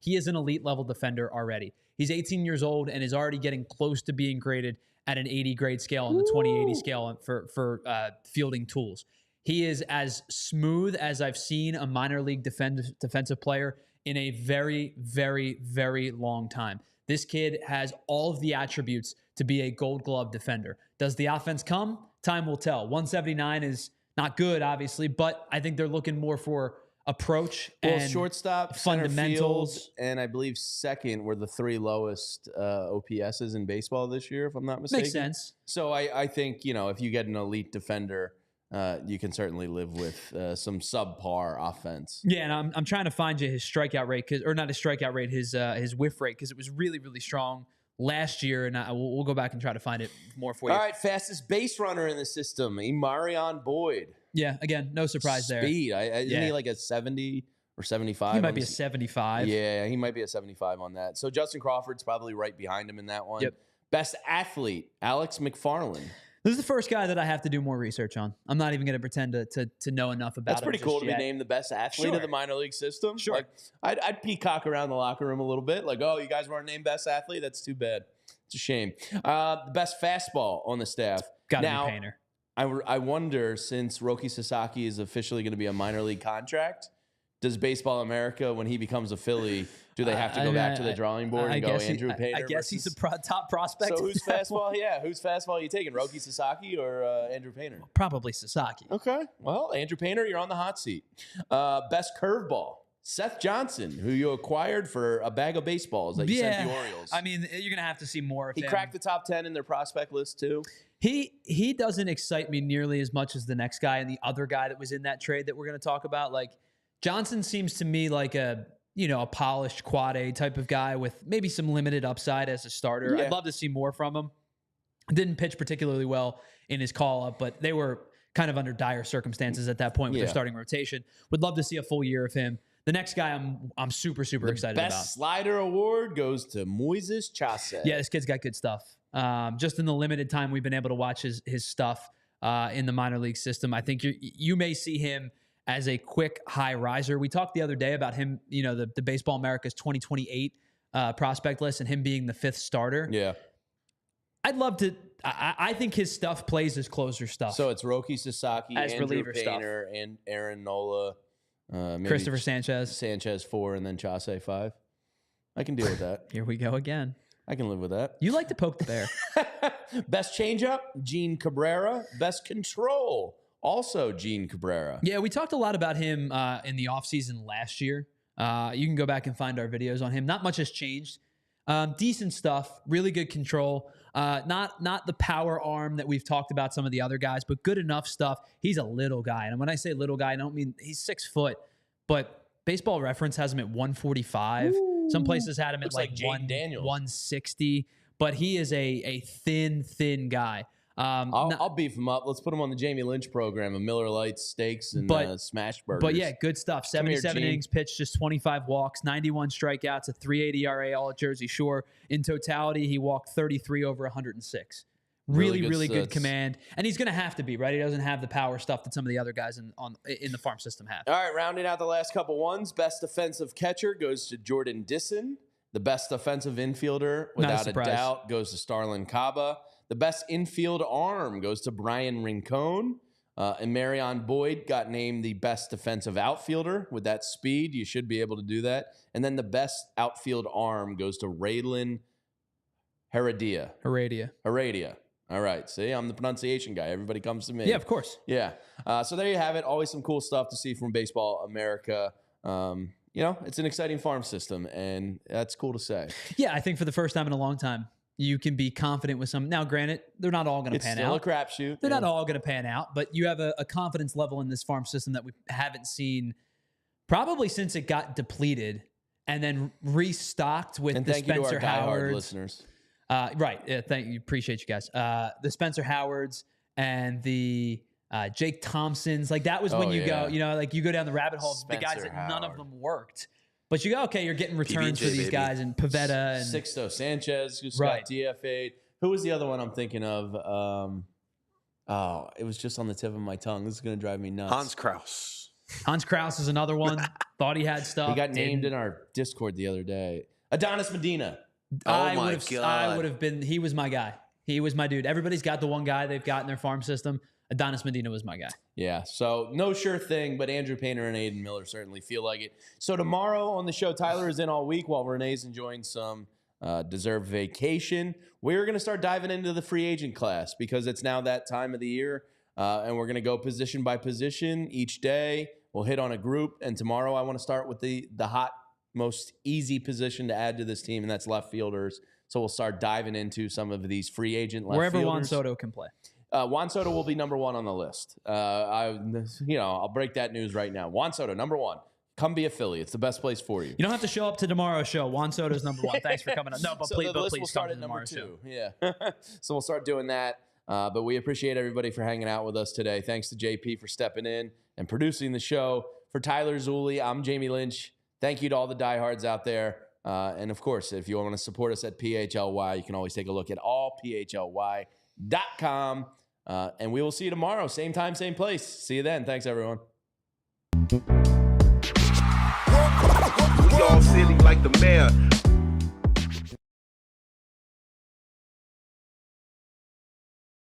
he is an elite level defender already. He's 18 years old and is already getting close to being graded at an 80 grade scale on the 2080 scale for fielding tools. He is as smooth as I've seen a minor league defensive player in a very, very, very long time. This kid has all of the attributes to be a Gold Glove defender. Does the offense come? Time will tell. 179 is not good, obviously, but I think they're looking more for approach and shortstop, fundamentals, center field, and I believe second were the 3 lowest OPSs in baseball this year, if I'm not mistaken. Makes sense. So I think, if you get an elite defender, you can certainly live with some subpar offense. Yeah, and I'm trying to find you his strikeout rate, or not his strikeout rate, his whiff rate, because it was really, really strong last year, and we'll go back and try to find it more for you. All right, fastest base runner in the system, Imarion Boyd. Yeah, again, no surprise there. Speed. Isn't he like a 70 or 75? He might be a 75. Yeah, he might be a 75 on that. So Justin Crawford's probably right behind him in that one. Yep. Best athlete, Alex McFarland. This is the first guy that I have to do more research on. I'm not even going to pretend to know enough about him. That's pretty cool to be named the best athlete of the minor league system. Sure. Like, I'd peacock around the locker room a little bit. Like, oh, you guys weren't named best athlete? That's too bad. It's a shame. The best fastball on the staff. Got to be Painter. I wonder, since Roki Sasaki is officially going to be a minor league contract, does Baseball America, when he becomes a Philly, do they have to go back to the drawing board and go Andrew Painter? I guess he's a top prospect. So who's fastball? Yeah, whose fastball are you taking, Roki Sasaki or Andrew Painter? Probably Sasaki. Okay. Well, Andrew Painter, you're on the hot seat. Best curveball, Seth Johnson, who you acquired for a bag of baseballs that you sent the Orioles. I mean, you're going to have to see more of him. He cracked the top 10 in their prospect list, too. He doesn't excite me nearly as much as the next guy and the other guy that was in that trade that we're going to talk about. Like, Johnson seems to me like a polished quad A type of guy with maybe some limited upside as a starter. Yeah. I'd love to see more from him. Didn't pitch particularly well in his call-up, but they were kind of under dire circumstances at that point with their starting rotation. Would love to see a full year of him. The next guy I'm super excited about. Best slider award goes to Moises Chase. Yeah, this kid's got good stuff. Just in the limited time we've been able to watch his stuff in the minor league system, I think you may see him as a quick high riser. We talked the other day about him, the Baseball America's 2028 prospect list and him being the 5th starter. Yeah. I'd love to. I think his stuff plays as closer stuff. So it's Roki Sasaki, as Andrew reliever Painter, stuff. and Aaron Nola. Christopher Sanchez. Sanchez 4 and then Chase 5. I can deal with that. Here we go again. I can live with that. You like to poke the bear. Best changeup, Gene Cabrera. Best control, also Gene Cabrera. Yeah, we talked a lot about him in the offseason last year. You can go back and find our videos on him. Not much has changed. Decent stuff. Really good control. Not the power arm that we've talked about some of the other guys, but good enough stuff. He's a little guy. And when I say little guy, I don't mean he's 6 foot, but Baseball Reference has him at 145. Ooh. Some places had him at like 160, but he is a thin guy. I'll beef him up. Let's put him on the Jamie Lynch program of Miller Lights, steaks, and smash burgers. But yeah, good stuff. 77 innings pitched, just 25 walks, 91 strikeouts, a 3.80 ERA, all at Jersey Shore. In totality, he walked 33 over 106. Really good command. And he's going to have to be, right? He doesn't have the power stuff that some of the other guys in the farm system have. All right, rounding out the last couple ones. Best defensive catcher goes to Jordan Disson. The best offensive infielder, without a doubt, goes to Starlyn Caba. The best infield arm goes to Brian Rincon. And Marion Boyd got named the best defensive outfielder. With that speed, you should be able to do that. And then the best outfield arm goes to Raylan Heredia. All right. See, I'm the pronunciation guy. Everybody comes to me. Yeah, of course. Yeah. So there you have it. Always some cool stuff to see from Baseball America. It's an exciting farm system, and that's cool to say. Yeah, I think for the first time in a long time, you can be confident with some. Now, granted, they're not all going to pan out. It's still a crapshoot. They're not all going to pan out, but you have a confidence level in this farm system that we haven't seen probably since it got depleted and then restocked with the Spencer Howards. Listeners. Right. Yeah, thank you. Appreciate you guys. The Spencer Howards and the Jake Thompsons. Like that was when you go, you go down the rabbit hole. The guys that none of them worked. But you go, okay, you're getting returns for these guys and Pavetta and Sixto Sanchez, who's got DFA'd. Who was the other one I'm thinking of? It was just on the tip of my tongue. This is going to drive me nuts. Hans Kraus. Hans Kraus is another one. Thought he had stuff. He got named in our Discord the other day. Adonis Medina. I would have been. He was my guy. He was my dude. Everybody's got the one guy they've got in their farm system. Adonis Medina was my guy. Yeah, so no sure thing, but Andrew Painter and Aiden Miller certainly feel like it. So tomorrow on the show, Tyler is in all week while Renee's enjoying some deserved vacation. We're going to start diving into the free agent class because it's now that time of the year, and we're going to go position by position each day. We'll hit on a group, and tomorrow I want to start with the hot, most easy position to add to this team, and that's left fielders. So we'll start diving into some of these free agent left wherever fielders. Juan Soto can play. Juan Soto will be number one on the list. I'll break that news right now. Juan Soto, number one. Come be a Philly. It's the best place for you. You don't have to show up to tomorrow's show. Juan Soto's number one. Thanks for coming on. No, but so please, the list will start at number 2. Show. Yeah. So we'll start doing that. But we appreciate everybody for hanging out with us today. Thanks to JP for stepping in and producing the show. For Tyler Zulli, I'm Jamie Lynch. Thank you to all the diehards out there. And of course, if you want to support us at PHLY, you can always take a look at allphly.com. And we will see you tomorrow. Same time, same place. See you then. Thanks, everyone. We all silly like the mayor.